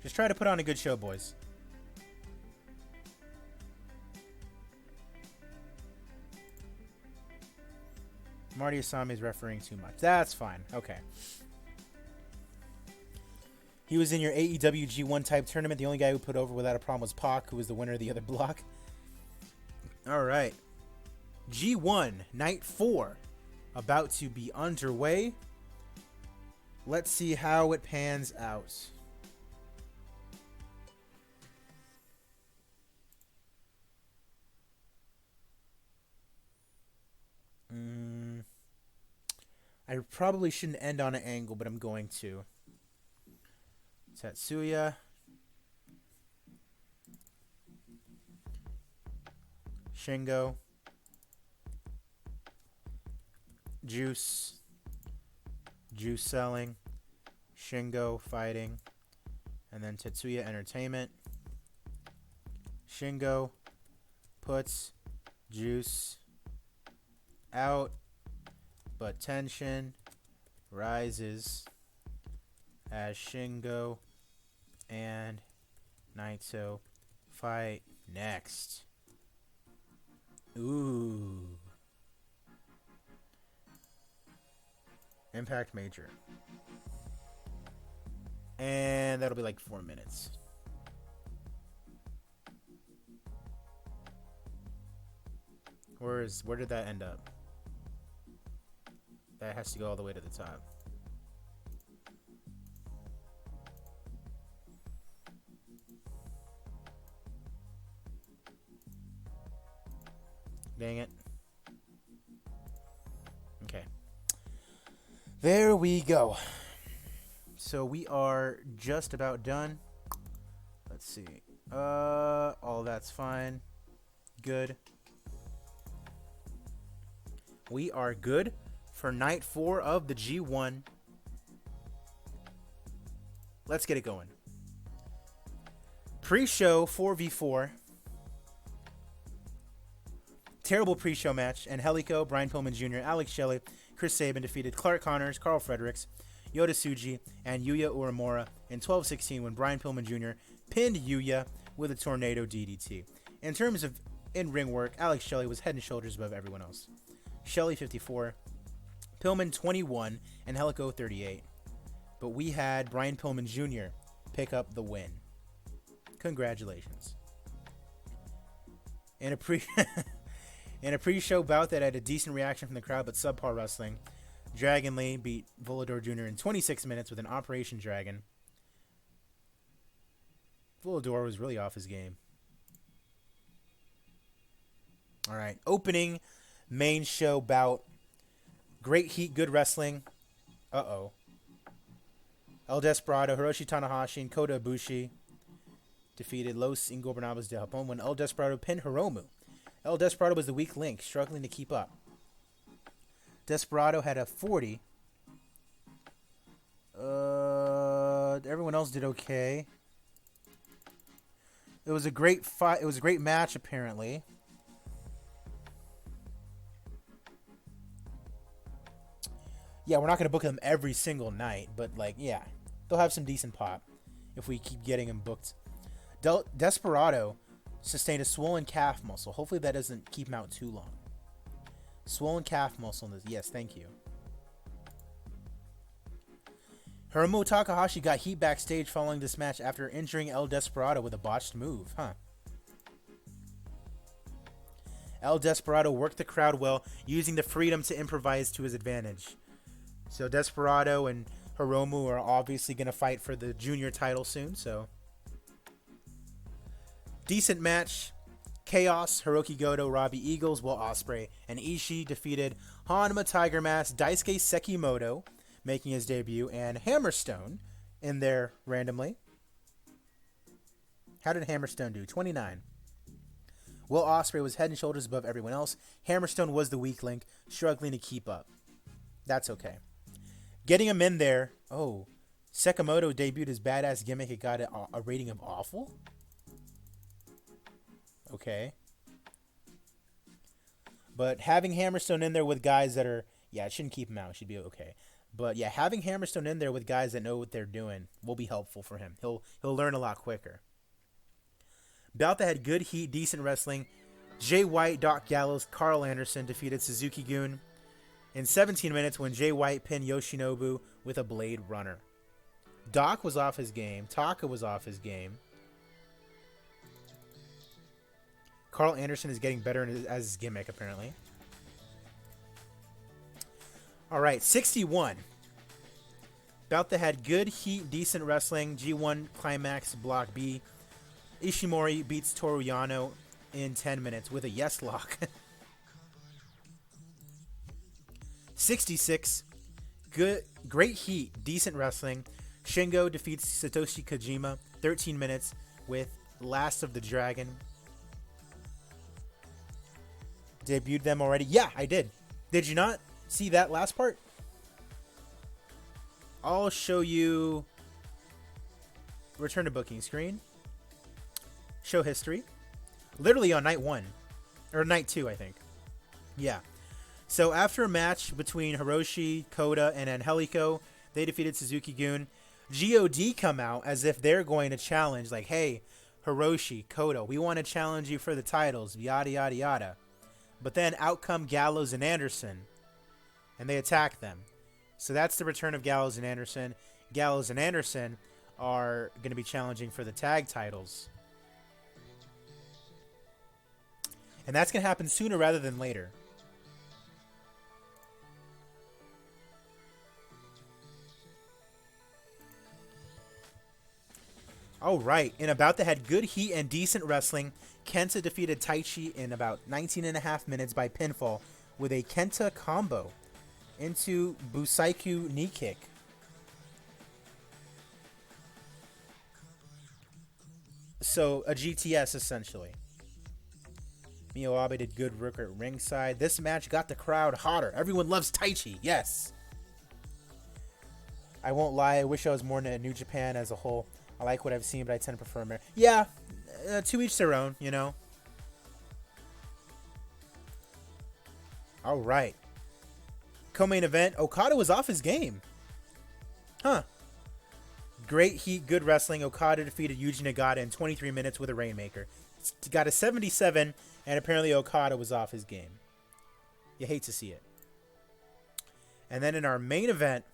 Just try to put on a good show, boys. Marty Asami is refereeing too much. That's fine. Okay. He was in your AEW G1 type tournament. The only guy who put over without a problem was Pac, who was the winner of the other block. All right. G1, Night 4, about to be underway. Let's see how it pans out. I probably shouldn't end on an angle, but I'm going to. Tetsuya. Shingo. Juice. Juice selling. Shingo fighting. And then Tetsuya Entertainment. Shingo puts Juice out, but tension rises as Shingo and Naito fight next. Ooh. Impact Major. And that'll be like 4 minutes. Where did that end up? That has to go all the way to the top. Dang it. Okay. There we go. So we are just about done. Let's see. All that's fine. Good. We are good for night 4 of the G1. Let's get it going. Pre-show 4v4. Terrible pre-show match. Angelico, Brian Pillman Jr., Alex Shelley, Chris Sabin defeated Clark Connors, Carl Fredericks, Yota Tsuji, and Yuya Uemura in 12-16 when Brian Pillman Jr. pinned Yuya with a tornado DDT. In terms of in-ring work, Alex Shelley was head and shoulders above everyone else. Shelley 54, Pillman 21, and Angelico 38. But we had Brian Pillman Jr. pick up the win. Congratulations. In a pre-show bout that had a decent reaction from the crowd but subpar wrestling, Dragon Lee beat Volador Jr. in 26 minutes with an Operation Dragon. Volador was really off his game. All right, opening main show bout. Great heat, good wrestling. Uh-oh. El Desperado, Hiroshi Tanahashi, and Kota Ibushi defeated Los Ingobernables de Japón when El Desperado pinned Hiromu. El Desperado was the weak link, struggling to keep up. Desperado had a 40. Everyone else did okay. It was a great fight. It was a great match, apparently. Yeah, we're not going to book them every single night, but, like, yeah. They'll have some decent pop if we keep getting them booked. Desperado sustained a swollen calf muscle. Hopefully that doesn't keep him out too long. Swollen calf muscle in this. Yes, thank you. Hiromu Takahashi got heat backstage following this match after injuring El Desperado with a botched move. El Desperado worked the crowd well, using the freedom to improvise to his advantage. So Desperado and Hiromu are obviously going to fight for the junior title soon, so. Decent match. Chaos, Hiroki Goto, Robbie Eagles, Will Ospreay, and Ishii defeated Hanma Tiger Mask, Daisuke Sekimoto, making his debut, and Hammerstone in there randomly. How did Hammerstone do? 29. Will Ospreay was head and shoulders above everyone else. Hammerstone was the weak link, struggling to keep up. That's okay. Getting him in there. Oh, Sekimoto debuted his badass gimmick. It got a rating of awful. Okay. But having Hammerstone in there with guys that are... Yeah, it shouldn't keep him out. It should be okay. But yeah, having Hammerstone in there with guys that know what they're doing will be helpful for him. He'll learn a lot quicker. Bout that had good heat, decent wrestling. Jay White, Doc Gallows, Carl Anderson defeated Suzuki-gun in 17 minutes when Jay White pinned Yoshinobu with a Blade Runner. Doc was off his game. Taka was off his game. Carl Anderson is getting better as his gimmick, apparently. All right, 61. Bout that had good heat, decent wrestling. G1 Climax Block B. Ishimori beats Toru Yano in 10 minutes with a yes lock. 66. Great heat, decent wrestling. Shingo defeats Satoshi Kojima 13 minutes with Last of the Dragon. Debuted them already? Yeah, I did. Did you not see that last part? I'll show you. Return to booking screen. Show history. Literally on night 1. Or night 2, I think. Yeah. So after a match between Hiroshi, Kota, and Angelico, they defeated Suzuki-gun. GOD come out as if they're going to challenge. Like, hey, Hiroshi, Kota, we want to challenge you for the titles. Yada, yada, yada. But then out come Gallows and Anderson. And they attack them. So that's the return of Gallows and Anderson. Gallows and Anderson are going to be challenging for the tag titles. And that's going to happen sooner rather than later. All right. In about that had good heat and decent wrestling. Kenta defeated Taichi in about 19 and a half minutes by pinfall with a Kenta combo into Busaiku knee kick. So a GTS essentially. Miyoabe did good work at ringside. This match got the crowd hotter. Everyone loves Taichi. Yes. I won't lie. I wish I was more into New Japan as a whole. I like what I've seen, but I tend to prefer America. Yeah. To each their own, you know. All right. Co-main event. Okada was off his game. Huh. Great heat, good wrestling. Okada defeated Yuji Nagata in 23 minutes with a Rainmaker. Got a 77, and apparently Okada was off his game. You hate to see it. And then in our main event,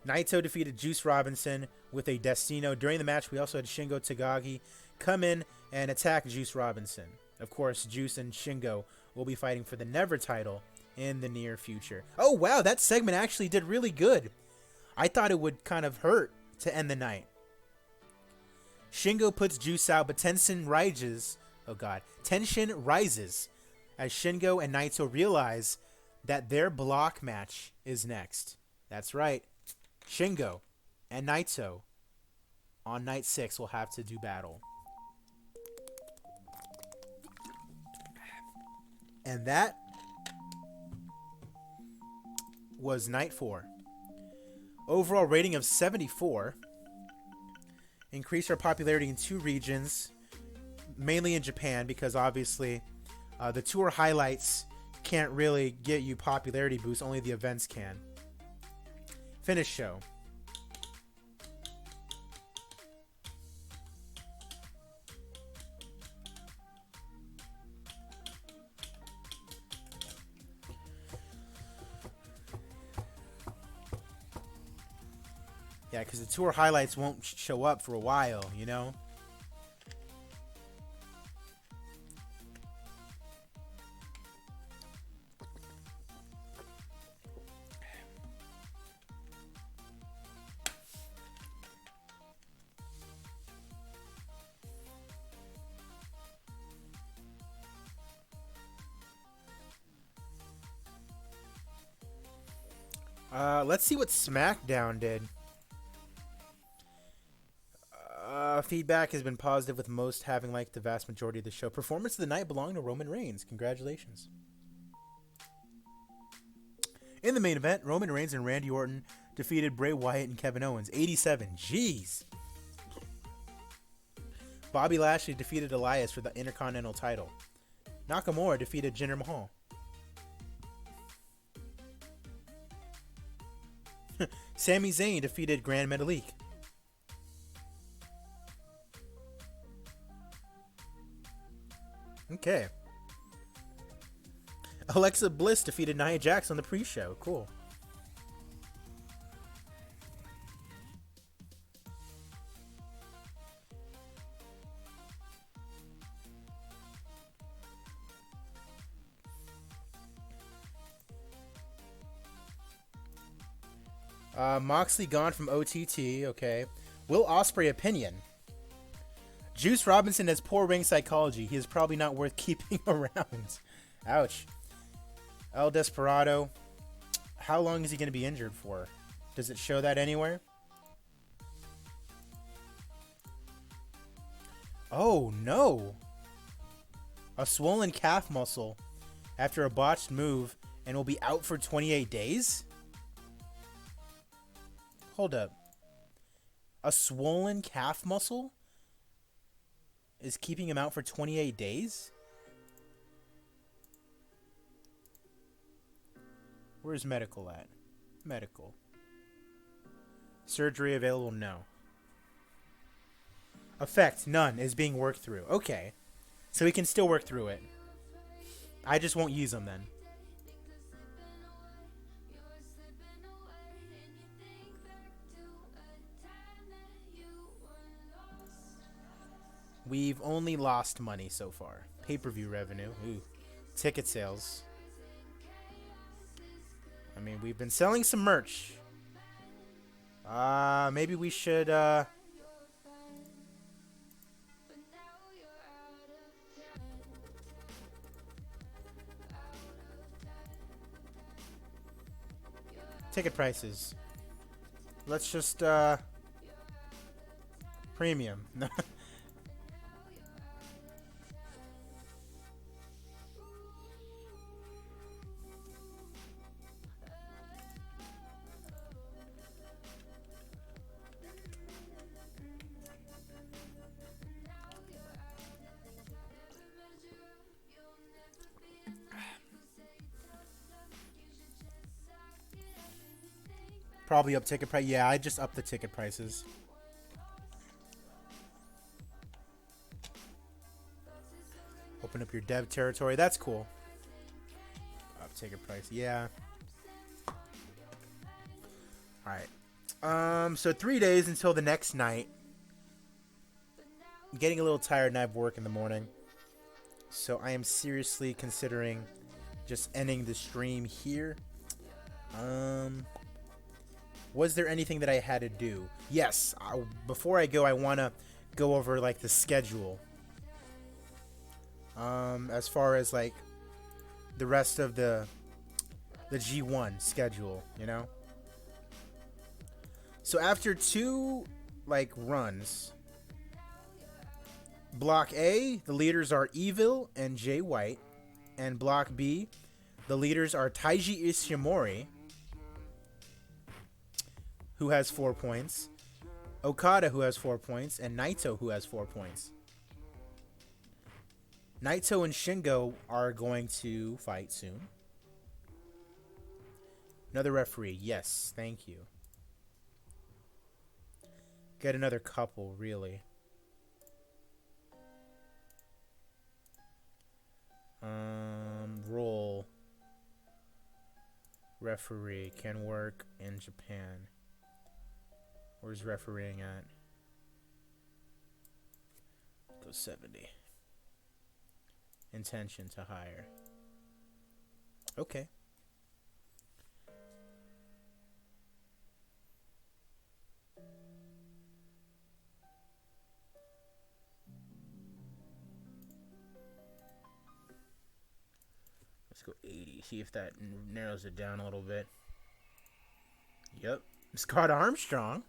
Naito defeated Juice Robinson with a Destino. During the match, we also had Shingo Takagi come in and attack Juice Robinson. Of course, Juice and Shingo will be fighting for the Never title in the near future. Oh, wow, that segment actually did really good. I thought it would kind of hurt to end the night. Shingo puts Juice out, but tension rises. Oh, God. Tension rises as Shingo and Naito realize that their block match is next. That's right. Shingo and Naito on night 6 will have to do battle. And that was night 4. Overall rating of 74. Increased our popularity in 2 regions, mainly in Japan, because obviously the tour highlights can't really get you popularity boosts, only the events can. Finish show. Yeah, because the tour highlights won't show up for a while, you know? Let's see what SmackDown did. Feedback has been positive, with most having liked the vast majority of the show. Performance of the night belonged to Roman Reigns. Congratulations. In the main event, Roman Reigns and Randy Orton defeated Bray Wyatt and Kevin Owens. 87. Jeez. Bobby Lashley defeated Elias for the Intercontinental title. Nakamura defeated Jinder Mahal. Sami Zayn defeated Grand Metalik. Okay. Alexa Bliss defeated Nia Jax on the pre-show. Cool. Moxley gone from OTT. Okay. Will Ospreay opinion. Juice Robinson has poor ring psychology. He is probably not worth keeping around. Ouch. El Desperado. How long is he going to be injured for? Does it show that anywhere? Oh, no. A swollen calf muscle after a botched move and will be out for 28 days? Hold up. A swollen calf muscle is keeping him out for 28 days? Where's medical at? Medical. Surgery available? No. Effect? None. Is being worked through. Okay. So he can still work through it. I just won't use them then. We've only lost money so far. Pay-per-view revenue. Ooh. Ticket sales. I mean, we've been selling some merch. Maybe we should, ticket prices. Let's just, premium. Probably up ticket price. Yeah, I just upped the ticket prices. Open up your dev territory. That's cool. Up ticket price. Yeah. Alright. So 3 days until the next night. I'm getting a little tired and I have work in the morning. So I am seriously considering just ending the stream here. Was there anything that I had to do? Yes. Before I go, I want to go over, like, the schedule. As far as, like, the rest of the G1 schedule, you know? So after 2, like, runs, Block A, the leaders are Evil and Jay White. And Block B, the leaders are Taiji Ishimori, who has 4 points, Okada, who has 4 points, and Naito, who has 4 points. Naito and Shingo are going to fight soon. Another referee. Yes, thank you. Get another couple, really. Role. Referee can work in Japan. Where's refereeing at? Go 70. Intention to hire. Okay. Let's go 80. See if that narrows it down a little bit. Yep. Scott Armstrong.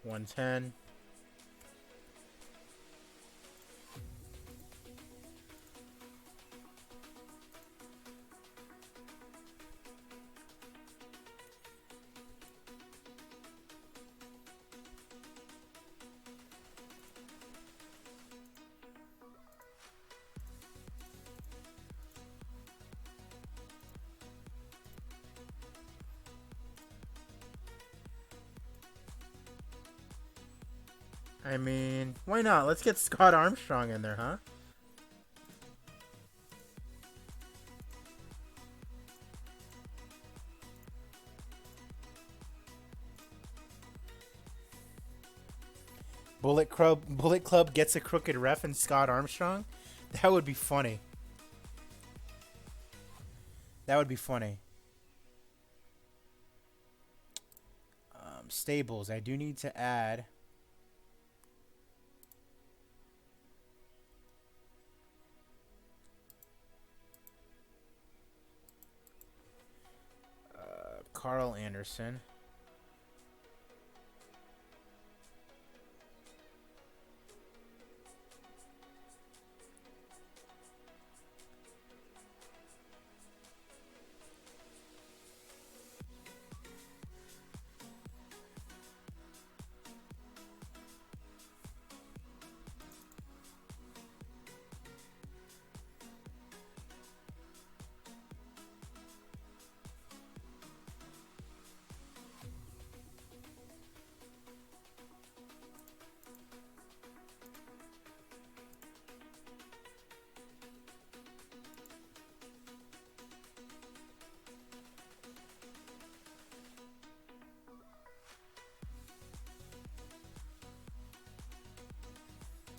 110. I mean, why not? Let's get Scott Armstrong in there, huh? Bullet Club gets a crooked ref and Scott Armstrong? That would be funny. That would be funny. Stables. I do need to add... Carl Anderson.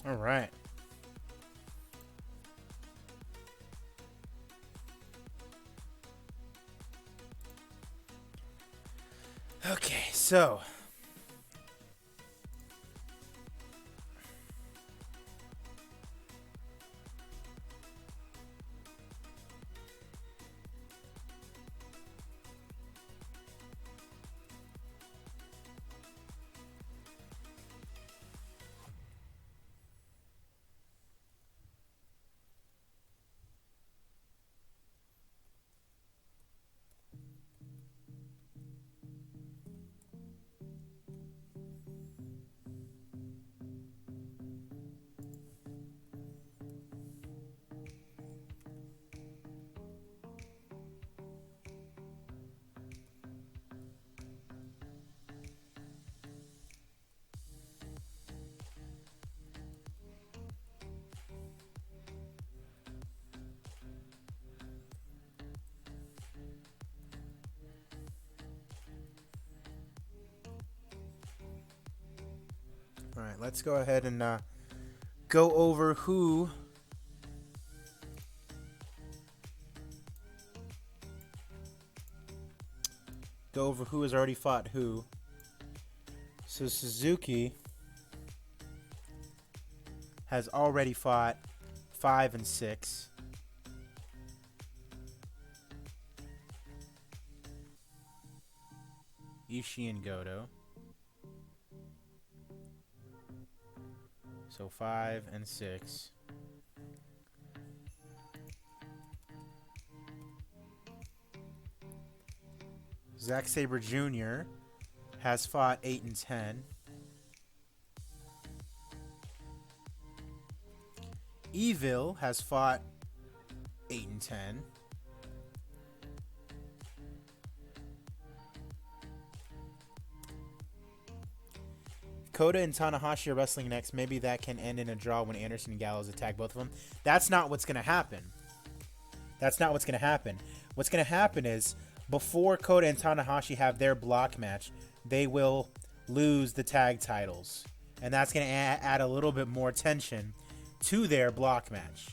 All right. Okay, so all right, let's go ahead and go over who has already fought who. So Suzuki has already fought 5 and 6. Ishii and Goto. So 5 and 6. Zack Sabre Jr. has fought 8 and 10. Evil has fought 8 and 10. Kota and Tanahashi are wrestling next. Maybe that can end in a draw when Anderson and Gallows attack both of them. That's not what's going to happen. That's not what's going to happen. What's going to happen is before Kota and Tanahashi have their block match, they will lose the tag titles. And that's going to add a little bit more tension to their block match.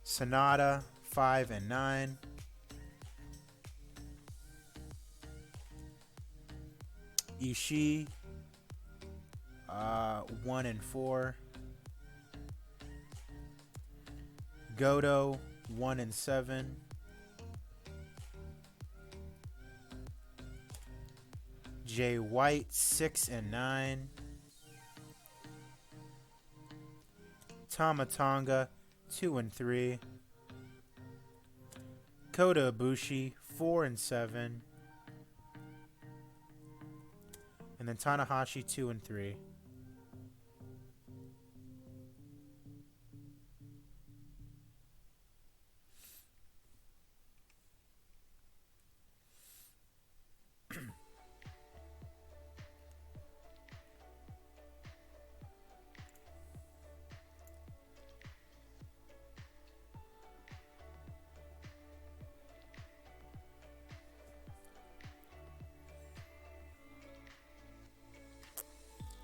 Sonata, 5 and 9. Ishii, 1 and 4. Goto, 1 and 7. Jay White, 6 and 9. Tama Tonga, 2 and 3. Kota Ibushi, 4 and 7. And then Tanahashi, 2 and 3.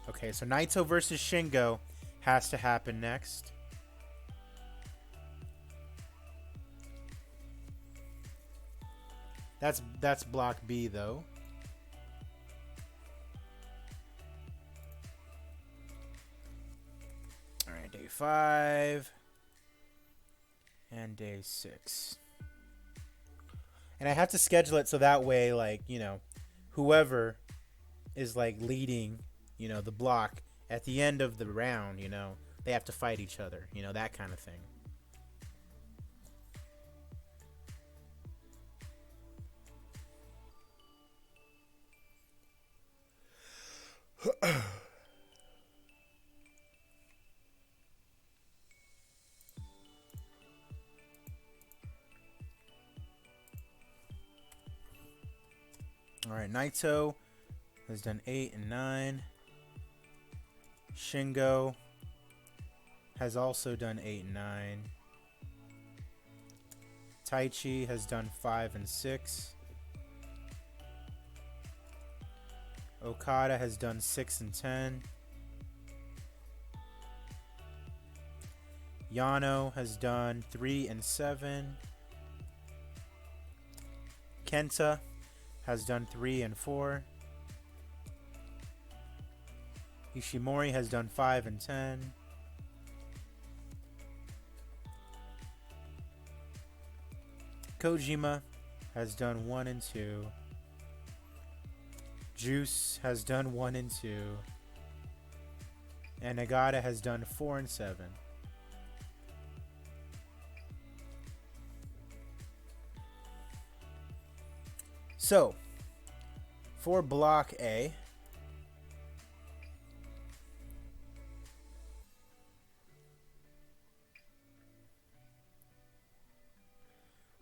Okay, so Naito versus Shingo has to happen next. That's block B though. All right, day 5 and day 6. And I have to schedule it so that way, like, you know, whoever is like leading, you know, the block at the end of the round, you know, they have to fight each other, you know, that kind of thing. All right, Naito has done 8 and 9. Shingo has also done 8 and 9. Taichi has done 5 and 6. Okada has done 6 and 10. Yano has done 3 and 7. Kenta has done 3 and 4. Ishimori has done 5 and 10. Kojima has done 1 and 2. Juice has done 1 and 2. And Nagata has done 4 and 7. So, for Block A,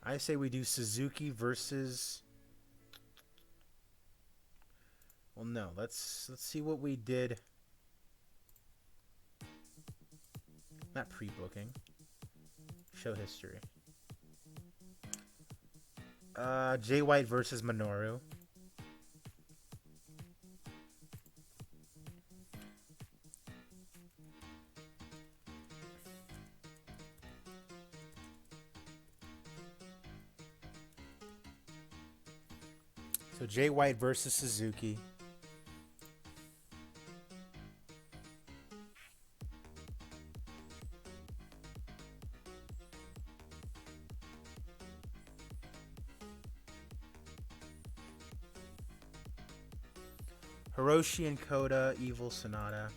I say we do Suzuki versus... Well, no. Let's see what we did. Not pre-booking. Show history. Jay White versus Minoru. So Jay White versus Suzuki. Hiroshi and Kota, Evil Sonata.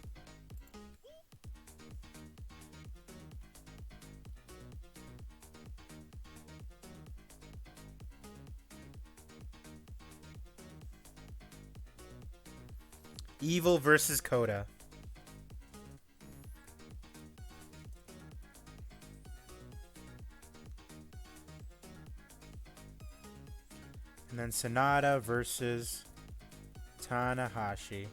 Evil versus Coda. And then Sonata versus Tanahashi.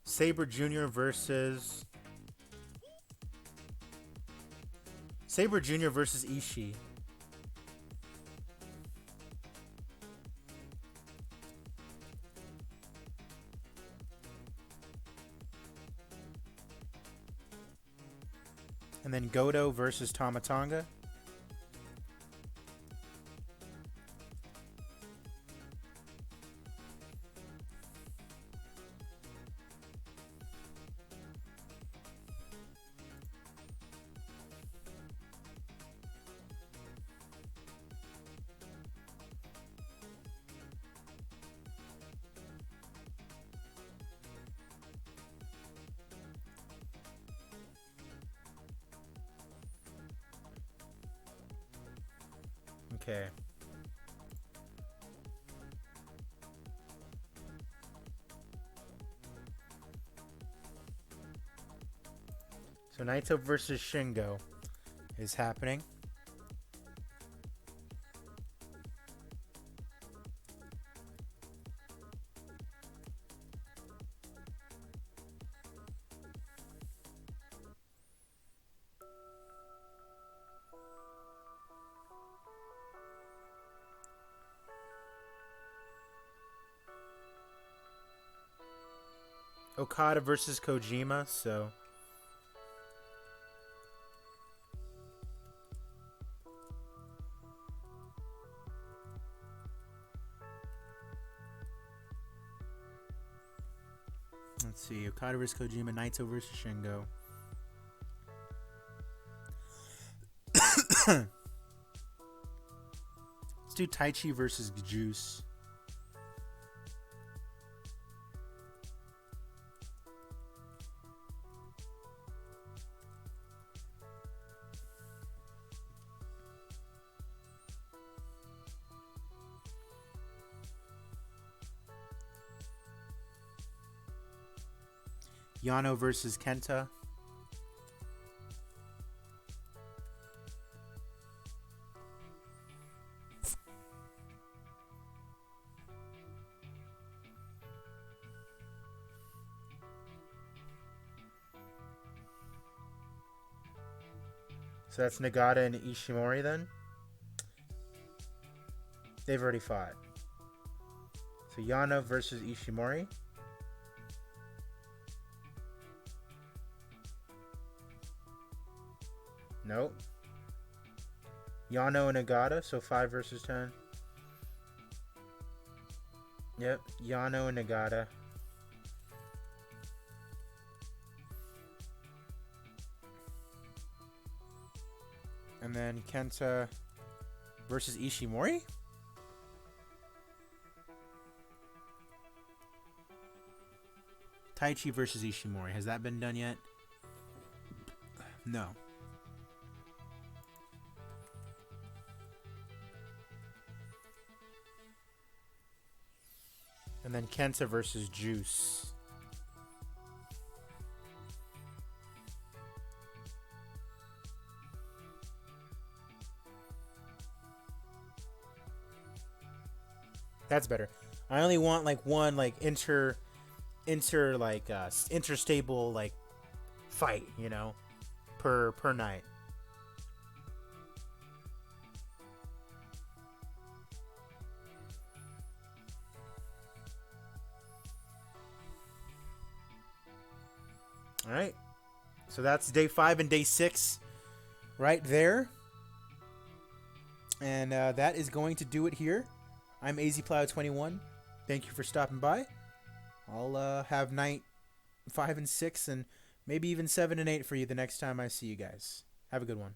Sabre Jr. versus Ishii. And then Goto versus Tamatonga. Okay. So Naito versus Shingo is happening. Okada versus Kojima, so let's see. Okada versus Kojima, Naito versus Shingo. Let's do Taichi versus Juice. Yano versus Kenta. So that's Nagata and Ishimori then? They've already fought. So Yano versus Ishimori. Nope. Yano and Nagata, so 5 versus 10. Yep, Yano and Nagata. And then Kenta versus Ishimori? Taichi versus Ishimori. Has that been done yet? No. And then Kenta versus Juice. That's better. I only want like one like interstable like fight, you know, per night. All right. So that's day 5 and day 6 right there. And that is going to do it here. I'm AZPlow21. Thank you for stopping by. I'll have night 5 and 6, and maybe even 7 and 8 for you the next time I see you guys. Have a good one.